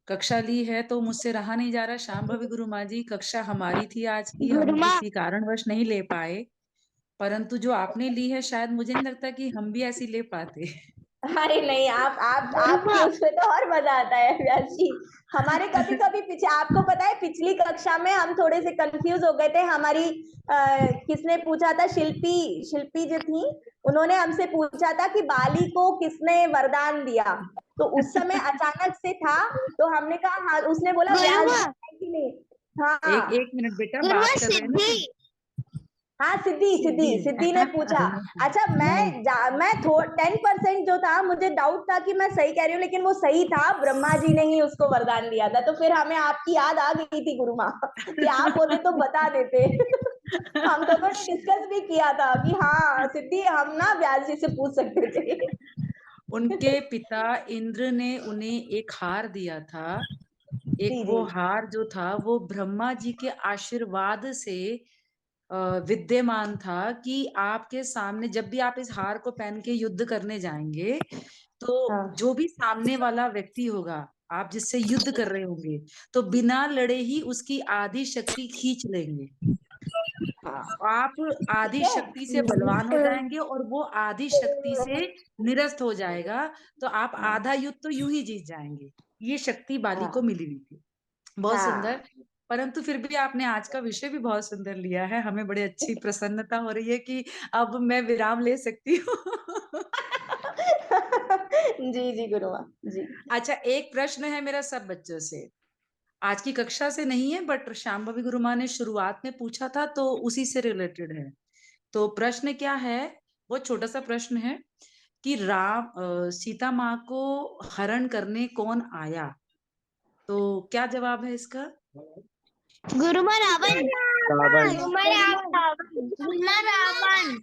कक्षा ली है, तो मुझसे रहा नहीं जा रहा। श्याम भवी गुरु माँ जी, कक्षा हमारी थी आज की, हम किसी कारणवश नहीं ले पाए, परंतु जो आपने ली है शायद मुझे नहीं लगता कि हम भी ऐसी ले पाते। अरे नहीं, आपकी उसमें तो और मजा आता है व्यास जी। हमारे कभी कभी पीछे, आपको पता है पिछली कक्षा में हम थोड़े से कंफ्यूज हो गए थे। हमारी किसने पूछा था, शिल्पी जो थी, उन्होंने हमसे पूछा था कि बाली को किसने वरदान दिया। तो उस समय अचानक से था, तो हमने कहा हाँ, उसने बोला व्यास जी है कि नहीं। हाँ एक मिनट बेटा, बात कर रहे हैं ना। हाँ, सिद्धि ने पूछा। अच्छा, मैं 10% जो था, मुझे डाउट था कि मैं सही कह रही हूँ, लेकिन वो सही था, ब्रह्मा जी ने ही उसको वरदान दिया था। तो फिर हमें आपकी याद आ गई थी गुरु माँ, कि आप होते तो बता देते। हम दोनों ने डिस्कस भी किया था कि हाँ सिद्धि, हम ना व्यास जी से पूछ सकते थे। उनके पिता इंद्र ने उन्हें एक हार दिया था। एक जी वो जी हार जो था वो ब्रह्मा जी के आशीर्वाद से विद्यमान था कि आपके सामने जब भी आप इस हार को पहन के युद्ध करने जाएंगे, तो हाँ जो भी सामने वाला व्यक्ति होगा, आप जिससे युद्ध कर रहे होंगे, तो बिना लड़े ही उसकी आधी शक्ति खींच लेंगे। आप आधी शक्ति से बलवान हो जाएंगे और वो आधी शक्ति से निरस्त हो जाएगा, तो आप आधा युद्ध तो यूं ही जीत जाएंगे। ये शक्ति बाली को हाँ मिली हुई थी। बहुत सुंदर। हाँ। परंतु फिर भी आपने आज का विषय भी बहुत सुंदर लिया है। हमें बड़ी अच्छी प्रसन्नता हो रही है कि अब मैं विराम ले सकती हूँ। जी जी गुरुमा जी। अच्छा, एक प्रश्न है मेरा सब बच्चों से। आज की कक्षा से नहीं है, बट श्याम भाभी गुरुमा ने शुरुआत में पूछा था, तो उसी से रिलेटेड है। तो प्रश्न क्या है, वो छोटा सा प्रश्न है कि सीता माँ को हरण करने कौन आया? तो क्या जवाब है इसका? गुरुमा रावण। रावण। गुरुमा रावण। गुरुमा रावण।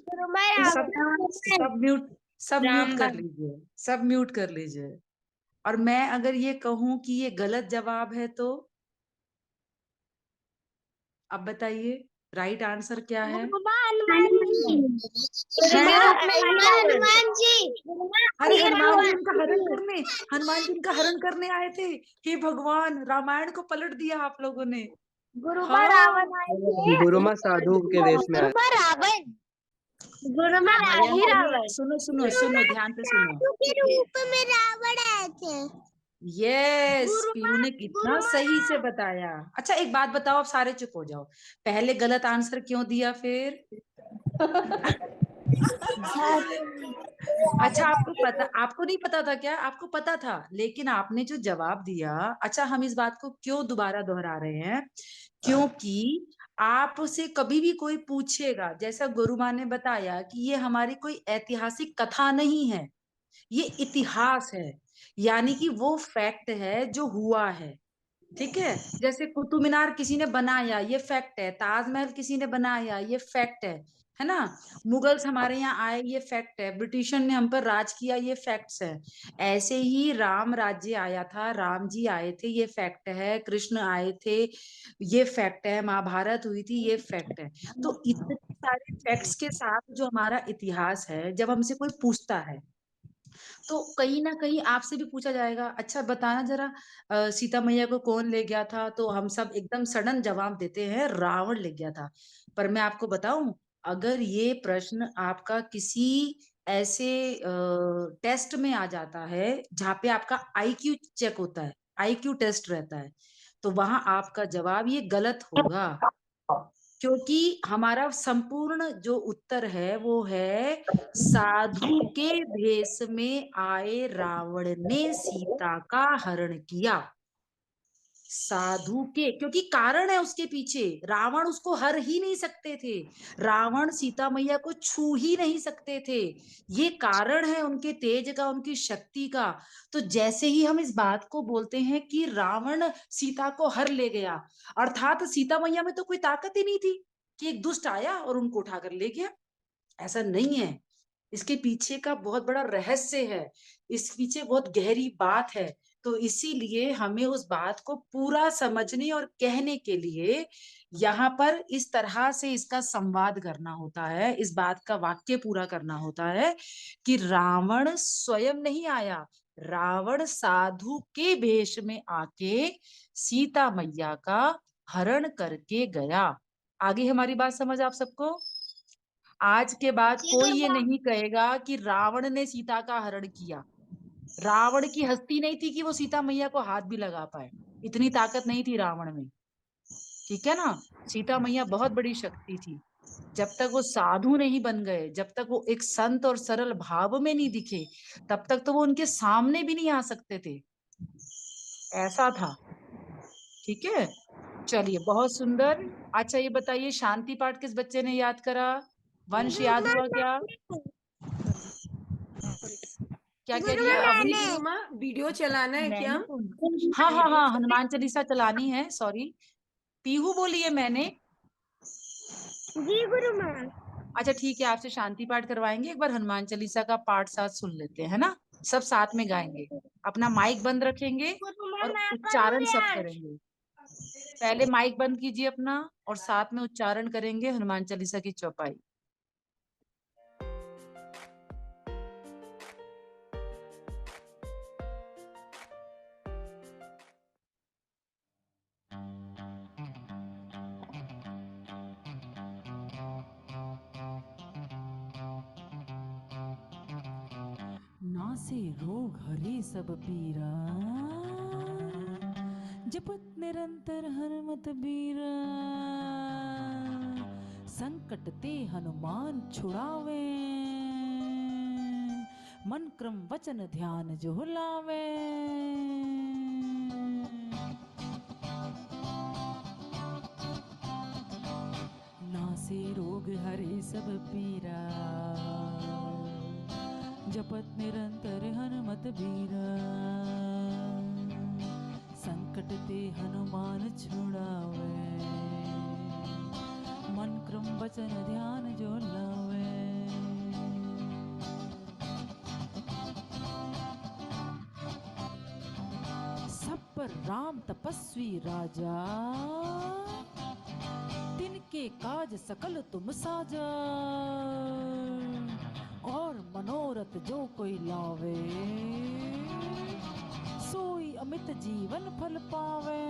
गुरुमा सब सब म्यूट कर लीजिए, सब म्यूट कर लीजिए। और मैं अगर ये कहूं कि ये गलत जवाब है, तो अब बताइए राइट आंसर क्या है? हनुमान जी। है? हनुमान जी। अरे हनुमान जी उनका हरण करने, हनुमान जी उनका हरण करने आए थे। हे भगवान, रामायण को पलट दिया आप लोगों ने। गुरुमा हाँ, रावण आए थे। गुरुमा साधु के वेश में आए। गुरुमा रावण। गुरुमा ध्यान वही से रावण। सुनो सुनो सुनो, ध्यान से सुनो। साधु के रूप में रावण आए थे। यस, पीयू ने कितना गुरुमा सही से बताया। अच्छा एक बात बताओ, अब सारे चुप हो जाओ। पहले गलत आंसर क्यों दिया फिर? अच्छा, आपको नहीं पता था क्या? आपको पता था, लेकिन आपने जो जवाब दिया। अच्छा, हम इस बात को क्यों दोबारा दोहरा रहे हैं? क्योंकि आपसे कभी भी कोई पूछेगा, जैसा गुरु माँ ने बताया कि ये हमारी कोई ऐतिहासिक कथा नहीं है, ये इतिहास है। यानी कि वो फैक्ट है जो हुआ है। ठीक है, जैसे कुतुब मीनार किसी ने बनाया, ये फैक्ट है। ताजमहल किसी ने बनाया, ये फैक्ट है ना? मुगल्स हमारे यहाँ आए, ये फैक्ट है। ब्रिटिशन ने हम पर राज किया, ये फैक्ट्स है। ऐसे ही राम राज्य आया था, राम जी आए थे, ये फैक्ट है। कृष्ण आए थे, ये फैक्ट है। महाभारत हुई थी, ये फैक्ट है। तो इतने सारे फैक्ट्स के साथ जो हमारा इतिहास है, जब हमसे कोई पूछता है, तो कहीं ना कहीं आपसे भी पूछा जाएगा, अच्छा बताना जरा, सीता मैया को कौन ले गया था? तो हम सब एकदम सडन जवाब देते हैं, रावण ले गया था। पर मैं आपको बताऊं, अगर ये प्रश्न आपका किसी ऐसे टेस्ट में आ जाता है जहाँ पे आपका आईक्यू चेक होता है, आईक्यू टेस्ट रहता है, तो वहां आपका जवाब ये गलत होगा। क्योंकि हमारा संपूर्ण जो उत्तर है वो है, साधु के भेष में आए रावण ने सीता का हरण किया। साधु के, क्योंकि कारण है उसके पीछे। रावण उसको हर ही नहीं सकते थे, रावण सीता मैया को छू ही नहीं सकते थे। ये कारण है उनके तेज का, उनकी शक्ति का। तो जैसे ही हम इस बात को बोलते हैं कि रावण सीता को हर ले गया, अर्थात सीता मैया में तो कोई ताकत ही नहीं थी कि एक दुष्ट आया और उनको उठाकर ले गया। ऐसा नहीं है। इसके पीछे का बहुत बड़ा रहस्य है, इस पीछे बहुत गहरी बात है। तो इसीलिए हमें उस बात को पूरा समझने और कहने के लिए यहाँ पर इस तरह से इसका संवाद करना होता है, इस बात का वाक्य पूरा करना होता है कि रावण स्वयं नहीं आया, रावण साधु के वेश में आके सीता मैया का हरण करके गया। आगे हमारी बात समझ आप सबको? आज के बाद जी कोई ये गुरुमा। नहीं कहेगा कि रावण ने सीता का हरण किया। रावण की हस्ती नहीं थी कि वो सीता मैया को हाथ भी लगा पाए, इतनी ताकत नहीं थी रावण में, ठीक है ना। सीता मैया बहुत बड़ी शक्ति थी। जब तक वो साधु नहीं बन गए, जब तक वो एक संत और सरल भाव में नहीं दिखे, तब तक तो वो उनके सामने भी नहीं आ सकते थे, ऐसा था। ठीक है, चलिए बहुत सुंदर। अच्छा ये बताइए, शांति पाठ किस बच्चे ने याद करा? वंश याद हुआ क्या? क्या कह रही है अवनी? गुरुमा वीडियो चलाना है क्या? मैंने तो हाँ हाँ हाँ, हनुमान चालीसा चलानी है, सॉरी। पीहू बोली है मैंने। जी गुरुमा। अच्छा ठीक है, आपसे शांति पाठ करवाएंगे, एक बार हनुमान चालीसा का पाठ साथ सुन लेते हैं, है ना। सब साथ में गाएंगे, अपना माइक बंद रखेंगे गुरुमा और मैं करूँ उच्चारण सब रियाज? करेंगे। पहले माइक बंद कीजिए अपना और साथ में उच्चारण करेंगे हनुमान चालीसा की चौपाई। नासे रोग हरे सब पीरा, जपत निरंतर हनुमत बीरा। संकट ते हनुमान छुड़ावे, मन क्रम वचन ध्यान जो लावे। नासे रोग हरे सब पीरा, जपत निरंतर हनुमत बीरा। संकट ते हनुमान छुड़ावे, मन क्रम वचन ध्यान जो लावे। सब पर राम तपस्वी राजा, तिनके काज सकल तुम साजा। और मनोरथ जो कोई लावे, सोई अमित जीवन फल पावे।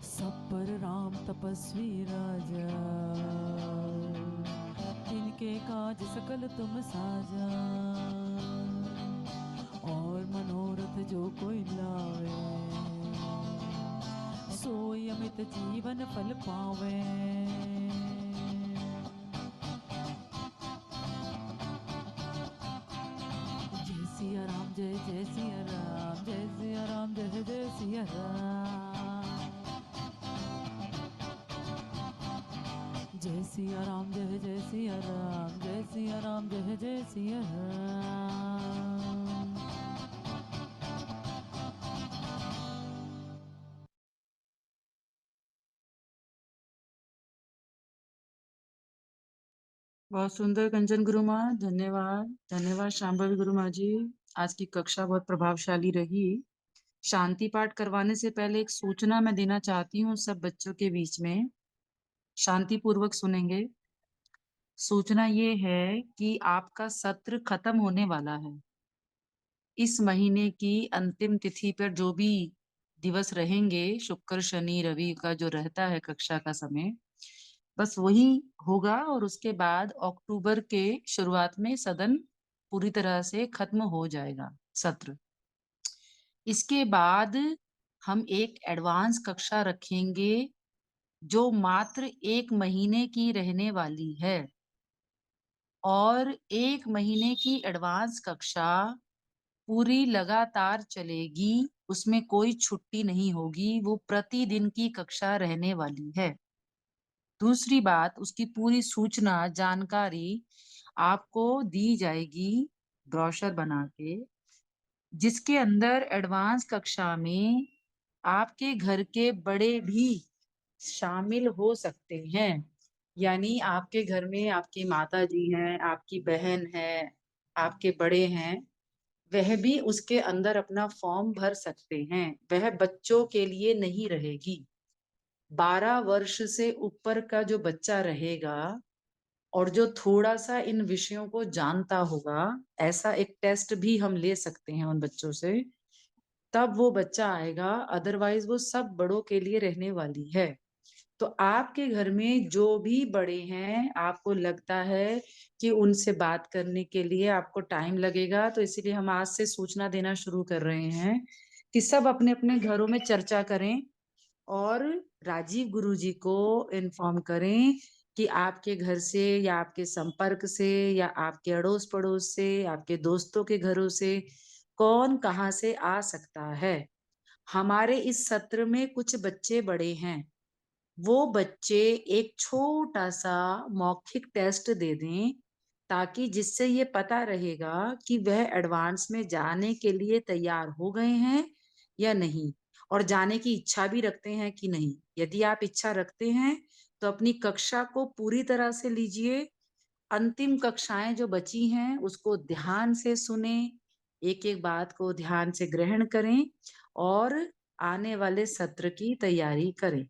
सब पर राम तपस्वी राजा, तिनके काज सकल तुम साजा। और मनोरथ जो कोई लावे, सोई अमित जीवन फल पावे। जय सिया राम, जय जय सिया राम, जय सिया राम, जय जय सिया राम। जय सिया राम, जय जय सिया राम, जय सिया राम, जय जय सिया राम। बहुत सुंदर कंचन गुरु माँ, धन्यवाद। धन्यवाद शांभवी गुरु माँ जी, आज की कक्षा बहुत प्रभावशाली रही। शांति पाठ करवाने से पहले एक सूचना मैं देना चाहती हूँ सब बच्चों के बीच में, शांति पूर्वक सुनेंगे। सूचना ये है कि आपका सत्र खत्म होने वाला है। इस महीने की अंतिम तिथि पर जो भी दिवस रहेंगे, शुक्र शनि रवि का जो रहता है कक्षा का समय, बस वही होगा। और उसके बाद अक्टूबर के शुरुआत में सदन पूरी तरह से खत्म हो जाएगा सत्र। इसके बाद हम एक एडवांस कक्षा रखेंगे जो मात्र 1 महीने की रहने वाली है। और 1 महीने की एडवांस कक्षा पूरी लगातार चलेगी, उसमें कोई छुट्टी नहीं होगी, वो प्रतिदिन की कक्षा रहने वाली है। दूसरी बात, उसकी पूरी सूचना जानकारी आपको दी जाएगी ब्रोशर बना के, जिसके अंदर एडवांस कक्षा में आपके घर के बड़े भी शामिल हो सकते हैं। यानी आपके घर में आपकी माता जी हैं, आपकी बहन है, आपके बड़े हैं, वह भी उसके अंदर अपना फॉर्म भर सकते हैं। वह बच्चों के लिए नहीं रहेगी। 12 वर्ष से ऊपर का जो बच्चा रहेगा और जो थोड़ा सा इन विषयों को जानता होगा, ऐसा एक टेस्ट भी हम ले सकते हैं उन बच्चों से। तब वो बच्चा आएगा, अदरवाइज वो सब बड़ों के लिए रहने वाली है। तो आपके घर में जो भी बड़े हैं, आपको लगता है कि उनसे बात करने के लिए आपको टाइम लगेगा, तो इसीलिए हम आज से सूचना देना शुरू कर रहे हैं कि सब अपने अपने घरों में चर्चा करें और राजीव गुरुजी को इन्फॉर्म करें कि आपके घर से या आपके संपर्क से या आपके अड़ोस पड़ोस से, आपके दोस्तों के घरों से कौन कहाँ से आ सकता है। हमारे इस सत्र में कुछ बच्चे बड़े हैं, वो बच्चे एक छोटा सा मौखिक टेस्ट दे दें, ताकि जिससे ये पता रहेगा कि वह एडवांस में जाने के लिए तैयार हो गए हैं या नहीं, और जाने की इच्छा भी रखते हैं कि नहीं। यदि आप इच्छा रखते हैं तो अपनी कक्षा को पूरी तरह से लीजिए, अंतिम कक्षाएं जो बची हैं उसको ध्यान से सुने, एक एक बात को ध्यान से ग्रहण करें और आने वाले सत्र की तैयारी करें।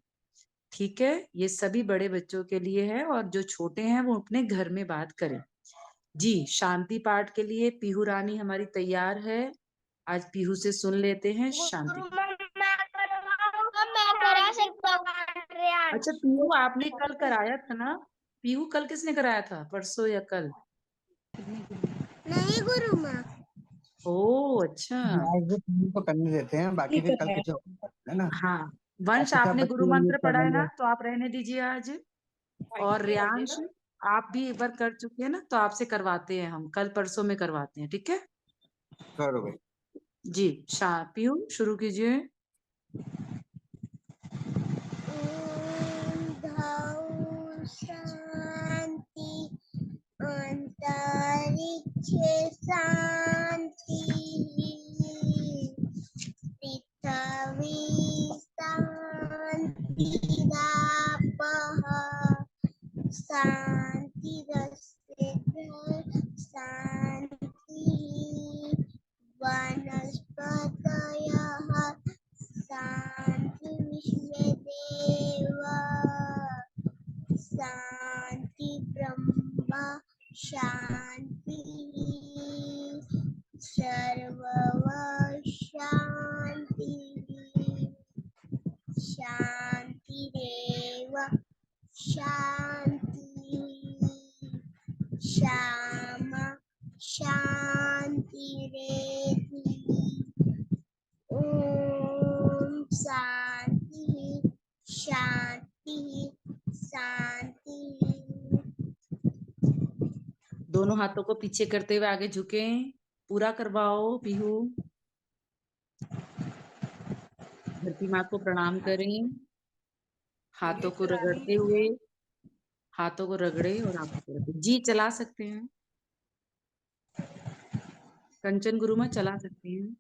ठीक है, ये सभी बड़े बच्चों के लिए है और जो छोटे हैं वो अपने घर में बात करें। जी, शांति पाठ के लिए पीहू रानी हमारी तैयार है। आज पीहू से सुन लेते हैं शांति गुरु पाठ। मैं करा सकता हूँ। अच्छा पीहू, आपने कल कराया था ना? पीहू कल किसने कराया था, परसों या कल? नहीं गुरु माँ। ओ अच्छा। आज वो तीन को करने देते हैं, बाकी फिर कल कुछ और है ना। हाँ, वंश बाकी सब आपने गुरु बच्चे ये मंत्र कर पढ़ा है लेंगे। ना, तो आप रहने दीजिए आज। और रियांश, आप भी एक बार कर चुके हैं ना, तो आपसे करवाते हैं, हम कल परसों में करवाते हैं, ठीक है? करो भाई। जी, पीहू शुरू कीजिए। ओम धाउ शांति, अंतरिक्ष शांति, पृथ्वी शांति, रापः शांतिरस्ते शांति, वनस्पतयः शांति, विश्वेदेव शांति, ब्रह्म शांति, सर्वं शांति, शांतिरेव शांति, श्यामा शांतिरेधि। ओम शांति शांति शांति। दोनों हाथों को पीछे करते हुए आगे झुके, पूरा करवाओ पीहू। धरती माँ को प्रणाम करें, हाथों को रगड़ते हुए, हाथों को रगड़े और आंखों को रगड़े। जी चला सकते हैं, कंचन गुरु माँ चला सकते हैं।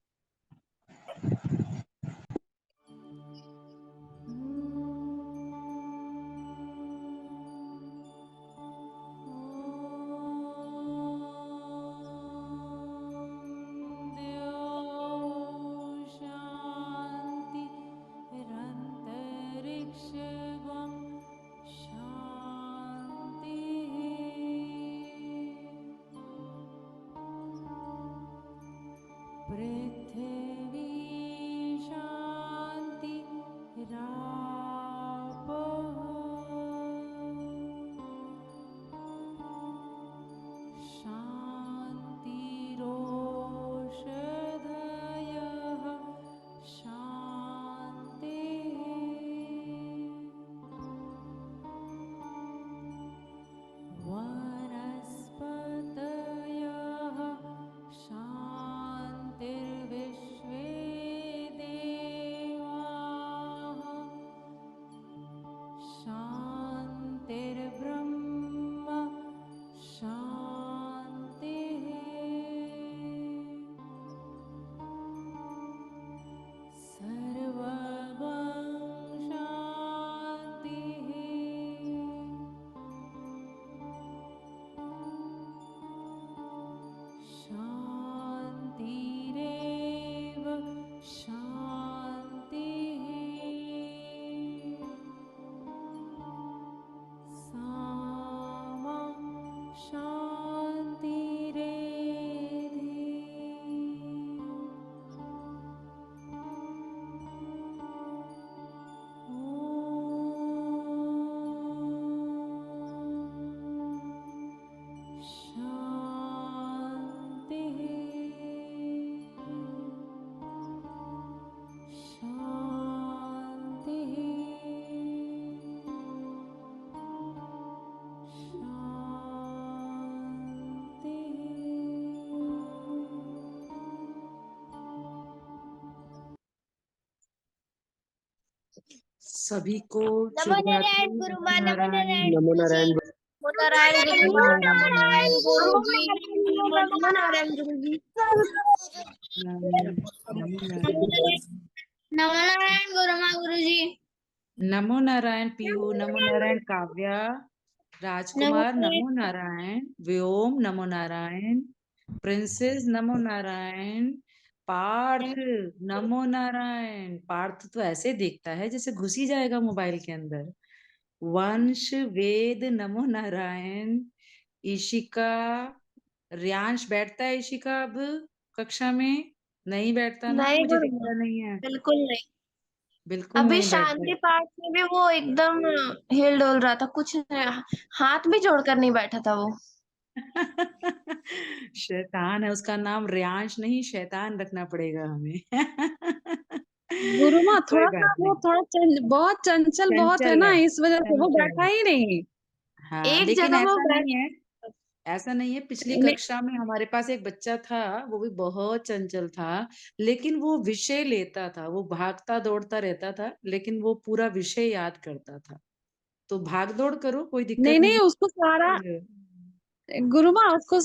सभी को नमो शुभ नारायण रात्रि। गुरु नमो माँ, नमो नारायण। नारायण नमो गुरु जी, नारायण नमो नारायण गुरु नमो जी, नमो नारायण। नारायण गुरु जी, नमो नारायण गुरु जी, नारायण। नमो नारायण। नमो नारायण गुरु माँ, गुरु जी, नमो नारायण पीहू। नमो नारायण काव्या। नमो राजकुमार नमो नारायण। व्योम नमो नारायण। प्रिंसेस नमो नारायण। पार्थ नमो नारायण। पार्थ तो ऐसे देखता है जैसे घुस ही जाएगा मोबाइल के अंदर। वंश वेद नमो नारायण। ईशिका। रियांश बैठता है ईशिका अब कक्षा में? नहीं बैठता ना, नहीं मुझे गुरु माँ, दिखता नहीं है। बिल्कुल नहीं। बिल्कुल अभी नहीं बैठता शांति पाठ में भी वो एकदम हिल डोल रहा था, कुछ हाथ भी जोड़कर नहीं बैठा था वो। शैतान है, उसका नाम रियांश नहीं शैतान रखना पड़ेगा हमें। गुरु माँ कोई थोड़ा सा बात वो नहीं। थोड़ा बहुत चंचल बहुत है चंचल ना, है। इस वजह से वो बैठा चंचल। ही नहीं। हाँ, एक लेकिन जगह वो ऐसा बैठ नहीं है। ऐसा नहीं है, पिछली नहीं, कक्षा में हमारे पास एक बच्चा था, वो भी बहुत चंचल था, लेकिन वो विषय लेता था, वो भागता दौड़ता रहता था, लेकिन वो पूरा विषय याद करता था। तो भाग दौड़ करो, कोई दिक्कत नहीं नहीं, नहीं उसको सारा है। गुरु माँ उसको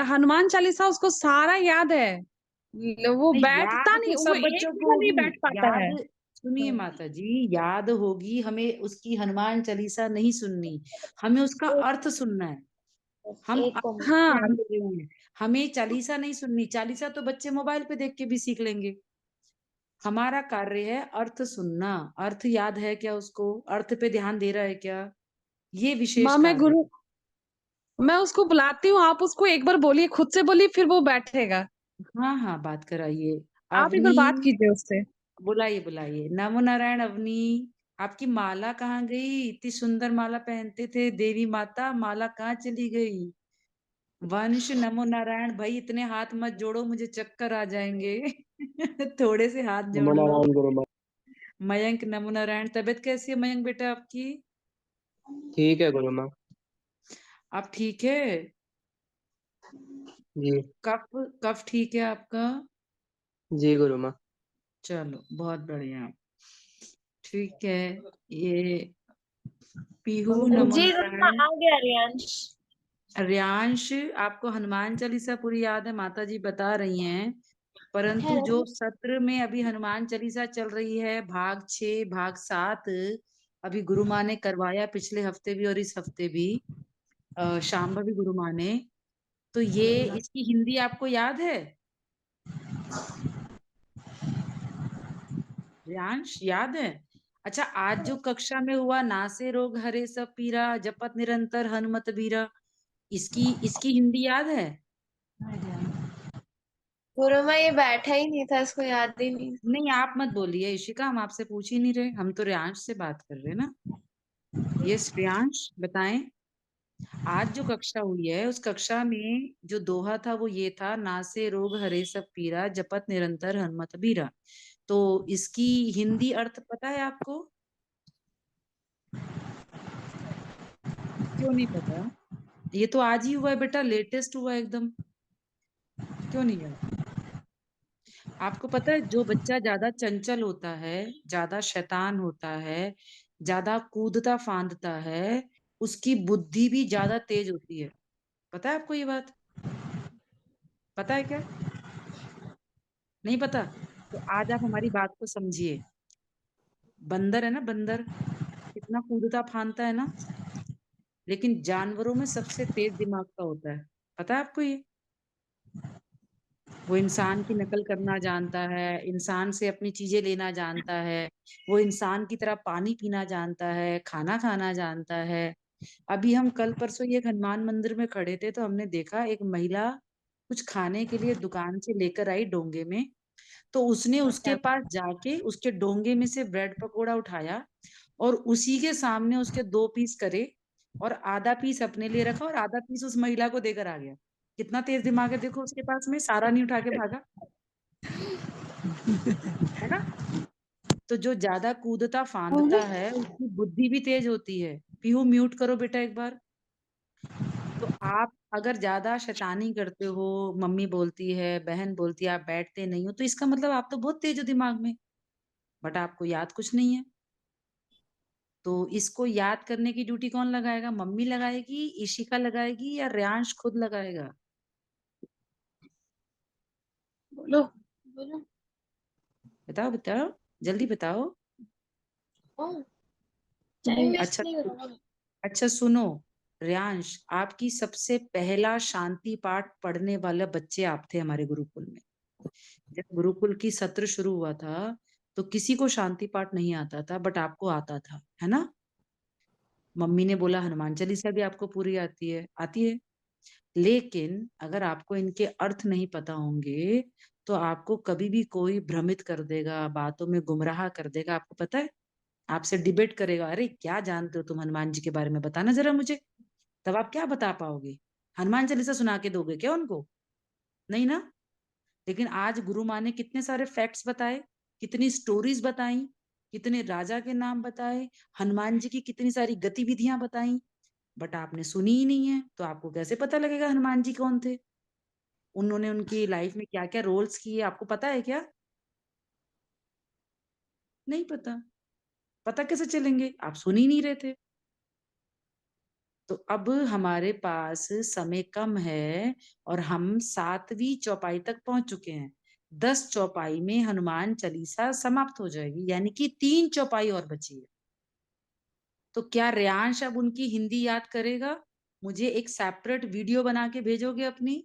हनुमान चालीसा उसको सारा याद है। वो नहीं, बैठता याद नहीं, तो वो सब एक बच्चों को जगह नहीं होगी। बैठ पाता याद, है। सुनिए माता जी, याद होगी, हमें उसकी हनुमान चालीसा नहीं सुननी, हमें उसका अर्थ सुनना है। हम एक अर्थ को पे हाँ ध्यान दे रहे हैं, हमें चालीसा नहीं सुननी। चालीसा तो बच्चे मोबाइल पे देख के भी सीख लेंगे। हमारा कार्य है अर्थ सुनना। अर्थ याद है क्या उसको? अर्थ पे ध्यान दे रहा है क्या? ये विशेष माँ, मैं कार्य गुरु मैं उसको बुलाती हूँ, आप उसको एक बार बोलिए, खुद से बोलिए, फिर वो बैठेगा। है। हाँ हाँ, बात कराइए। आप एक बार अवनी, बात कीजिए उससे। बुलाइए बुलाइए। नमो नारायण अवनी। आपकी माला कहाँ गई? इतनी सुंदर माला पहनते थे देवी माता, माला कहाँ चली गई? वंश नमो नारायण। भाई इतने हाथ मत जोड़ो, मुझे चक्कर आ जाएंगे। थोड़े से हाथ नमो जोड़ लो। नारायण गुरु माँ। मयंक नमो नारायण। तबीयत कैसी है मयंक बेटा आपकी? ठीक है गुरु माँ। आप ठीक है? जी। कफ कफ ठीक है आपका? जी गुरु माँ। चलो बहुत बढ़िया, ठीक है। ये पीहू नमो जी गुरु माँ, नारायण। आ गया रियांश। रियांश, आपको हनुमान चालीसा पूरी याद है, माता जी बता रही हैं, परंतु जो सत्र में अभी हनुमान चालीसा चल रही है, भाग 6 भाग 7 अभी गुरु माँ ने करवाया, पिछले हफ्ते भी और इस हफ्ते भी शांभवी गुरु माँ ने। तो ये इसकी हिंदी आपको याद है? रियांश याद है? अच्छा, आज जो कक्षा में हुआ, नासे रोग हरे सब पीरा, जपत निरंतर हनुमत बीरा, इसकी इसकी हिंदी याद है? गुरु माँ ये बैठा ही नहीं था, इसको याद ही नहीं। नहीं, आप मत बोलिए इशिका, हम आपसे पूछ ही नहीं रहे, हम तो रियांश से बात कर रहे हैं ना। यस रियांश, बताएं। आज जो कक्षा हुई है, उस कक्षा में जो दोहा था वो ये था, नासे रोग हरे सब पीरा, जपत निरंतर हनुमत बीरा। तो इसकी हिंदी अर्थ पता है आपको? क्यों नहीं पता? ये तो आज ही हुआ है बेटा, लेटेस्ट हुआ है एकदम। क्यों नहीं है? आपको पता है, जो बच्चा ज्यादा चंचल होता है, ज्यादा शैतान होता है, ज्यादा कूदता फांदता है, उसकी बुद्धि भी ज्यादा तेज होती है। पता है आपको ये बात? पता है क्या? नहीं पता? तो आज आप हमारी बात को समझिए। बंदर है ना, बंदर कितना कूदता फांदता है ना, लेकिन जानवरों में सबसे तेज दिमाग का होता है। पता है आपको ये? वो इंसान की नकल करना जानता है, इंसान से अपनी चीजें लेना जानता है, वो इंसान की तरह पानी पीना जानता है, खाना खाना जानता है। अभी हम कल परसों ये एक हनुमान मंदिर में खड़े थे, तो हमने देखा एक महिला कुछ खाने के लिए दुकान से लेकर आई डोंगे में। तो उसने उसके पास जाके उसके डोंगे में से ब्रेड पकोड़ा उठाया और उसी के सामने उसके 2 पीस करे और आधा पीस अपने लिए रखा और आधा पीस उस महिला को देकर आ गया। कितना तेज दिमाग है देखो उसके पास में, सारा नहीं उठा के भागा, है ना। तो जो ज्यादा कूदता फांदता है उसकी बुद्धि भी तेज होती है। पीहू म्यूट करो बेटा एक बार। तो आप अगर ज्यादा शैतानी करते हो, मम्मी बोलती है, बहन बोलती है, आप बैठते नहीं हो, तो इसका मतलब आप तो बहुत तेज हो दिमाग में, बट आपको याद कुछ नहीं है। तो इसको याद करने की ड्यूटी कौन लगाएगा? मम्मी लगाएगी, इशिका लगाएगी या रेयांश खुद लगाएगा? बोलो बोलो। बताओ बताओ, जल्दी बताओ। अच्छा अच्छा सुनो रेयांश, आपकी सबसे पहला शांति पाठ पढ़ने वाले बच्चे आप थे हमारे गुरुकुल में। जब गुरुकुल की सत्र शुरू हुआ था तो किसी को शांति पाठ नहीं आता था, बट आपको आता था, है ना? मम्मी ने बोला हनुमान चालीसा भी आपको पूरी आती है, आती है। लेकिन अगर आपको इनके अर्थ नहीं पता होंगे तो आपको कभी भी कोई भ्रमित कर देगा, बातों में गुमराह कर देगा। आपको पता है, आपसे डिबेट करेगा, अरे क्या जानते हो तुम हनुमान जी के बारे में, बताना जरा मुझे। तब आप क्या बता पाओगे? हनुमान चालीसा सुना के दोगे क्या उनको? नहीं ना। लेकिन आज गुरु माँ ने कितने सारे फैक्ट्स बताए, कितनी स्टोरीज बताई, कितने राजा के नाम बताए, हनुमान जी की कितनी सारी गतिविधियां बताई, बट आपने सुनी ही नहीं है। तो आपको कैसे पता लगेगा हनुमान जी कौन थे, उन्होंने उनकी लाइफ में क्या क्या रोल्स किए? आपको पता है क्या? नहीं पता। पता कैसे चलेंगे, आप सुन ही नहीं रहे थे। तो अब हमारे पास समय कम है और हम 7वीं चौपाई तक पहुंच चुके हैं। 10 चौपाई में हनुमान चालीसा समाप्त हो जाएगी, यानी कि 3 चौपाई और बची है। तो क्या रेयांश अब उनकी हिंदी याद करेगा? मुझे एक सेपरेट वीडियो बना के भेजोगे अपनी?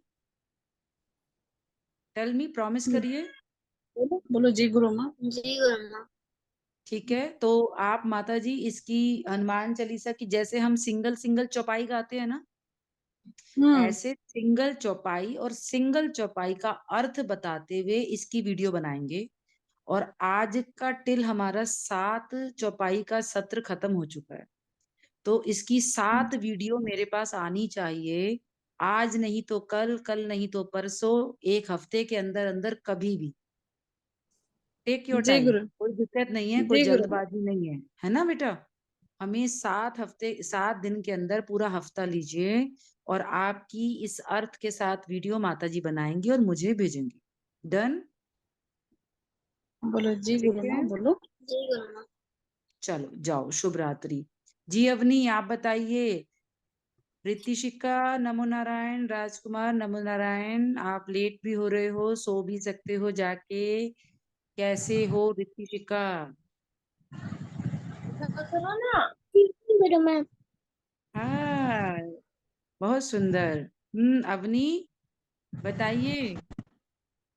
टेल मी, प्रॉमिस करिए। बोलो बोलो। जी गुरु माँ। जी गुरुमा। ठीक है, तो आप माता जी इसकी हनुमान चालीसा की जैसे हम सिंगल सिंगल चौपाई गाते हैं ना, ऐसे सिंगल चौपाई और सिंगल चौपाई का अर्थ बताते हुए इसकी वीडियो बनाएंगे। और आज का टिल हमारा 7 चौपाई का सत्र खत्म हो चुका है, तो इसकी 7 वीडियो मेरे पास आनी चाहिए। आज नहीं तो कल, कल नहीं तो परसों, एक हफ्ते के अंदर अंदर, कभी भी। टेक योर जी टाइम, गुरु। कोई दिक्कत नहीं है, कोई जी गुरु। जल्दबाजी नहीं है ना बेटा? हमें 7 दिन के अंदर पूरा हफ्ता लीजिए और आपकी इस अर्थ के साथ वीडियो माता जी बनाएंगी और मुझे भेजेंगी। डन? बोलो जी ठीक गुरु है, माँ। बोलो। जी गुरुमा। चलो जाओ, शुभ रात्रि। जी अवनी आप बताइए। ऋतिशिका नमो नारायण, राजकुमार नमो नारायण। आप लेट भी हो रहे हो, सो भी सकते हो जाके। कैसे हो ऋतिशिका? सुनो ना। गुरुमा। हाँ, बहुत सुंदर। अवनी बताइए,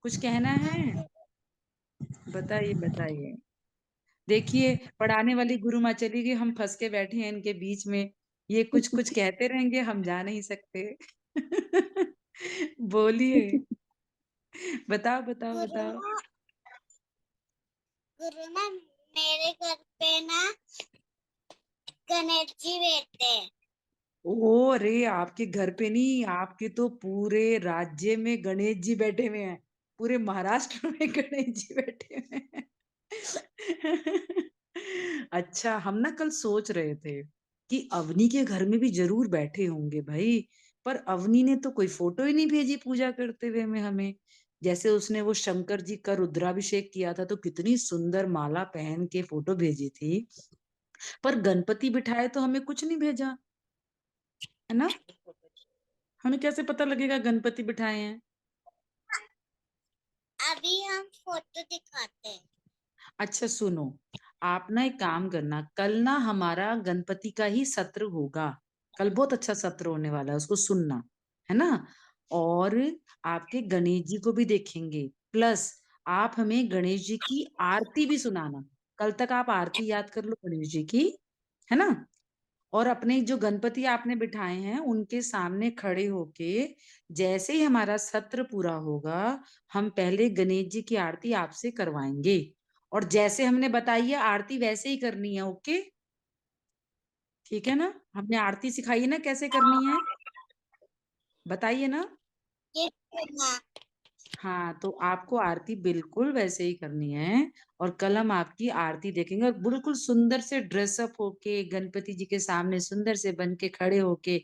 कुछ कहना है? बताइए बताइए। देखिए, पढ़ाने वाली गुरु माँ चली गई, हम फंस के बैठे हैं इनके बीच में। ये कुछ कुछ कहते रहेंगे, हम जा नहीं सकते। बोलिए, बताओ बताओ बताओ। गुरुमा। गुरुमा, मेरे घर पे ना गणेश जी बैठते हैं। ओ अरे, आपके घर पे नहीं, आपके तो पूरे राज्य में गणेश जी बैठे हुए हैं, पूरे महाराष्ट्र में गणेश जी बैठे हुए हैं। अच्छा, हम ना कल सोच रहे थे कि अवनी के घर में भी जरूर बैठे होंगे भाई, पर अवनी ने तो कोई फोटो ही नहीं भेजी पूजा करते हुए में हमें। जैसे उसने वो शंकर जी का रुद्राभिषेक किया था तो कितनी सुंदर माला पहन के फोटो भेजी थी, पर गणपति बिठाए तो हमें कुछ नहीं भेजा, है ना? हमें कैसे पता लगेगा गणपति बिठाए हैं? अभी हम फोटो दिखाते हैं। अच्छा सुनो, आप ना एक काम करना, कल ना हमारा गणपति का ही सत्र होगा। कल बहुत अच्छा सत्र होने वाला है, उसको सुनना, है ना? और आपके गणेश जी को भी देखेंगे, प्लस आप हमें गणेश जी की आरती भी सुनाना। कल तक आप आरती याद कर लो गणेश जी की, है ना? और अपने जो गणपति आपने बिठाए हैं उनके सामने खड़े होके, जैसे ही हमारा सत्र पूरा होगा, हम पहले गणेश जी की आरती आपसे करवाएंगे। और जैसे हमने बताई है आरती वैसे ही करनी है, ओके? ठीक है ना? हमने आरती सिखाई है ना कैसे करनी है, बताइए ना। ये गुरुमा। हाँ, तो आपको आरती बिल्कुल वैसे ही करनी है। और कल हम आपकी आरती देखेंगे और बिल्कुल सुंदर से ड्रेसअप होके गणपति जी के सामने सुंदर से बन के खड़े होके,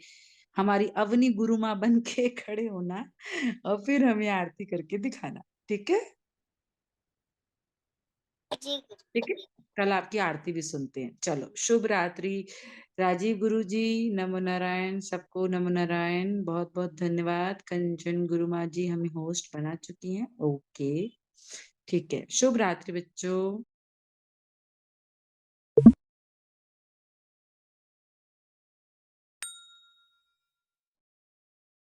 हमारी अवनी गुरु माँ बन के खड़े होना और फिर हमें आरती करके दिखाना, ठीक है? जी ठीक है, कल आपकी आरती भी सुनते हैं। चलो, शुभ रात्रि। राजीव गुरु जी, नमो नारायण। सबको नमो नारायण, बहुत बहुत धन्यवाद। कंचन गुरु माँ जी हमें होस्ट बना चुकी हैं। ओके, ठीक है, शुभ रात्रि बच्चों।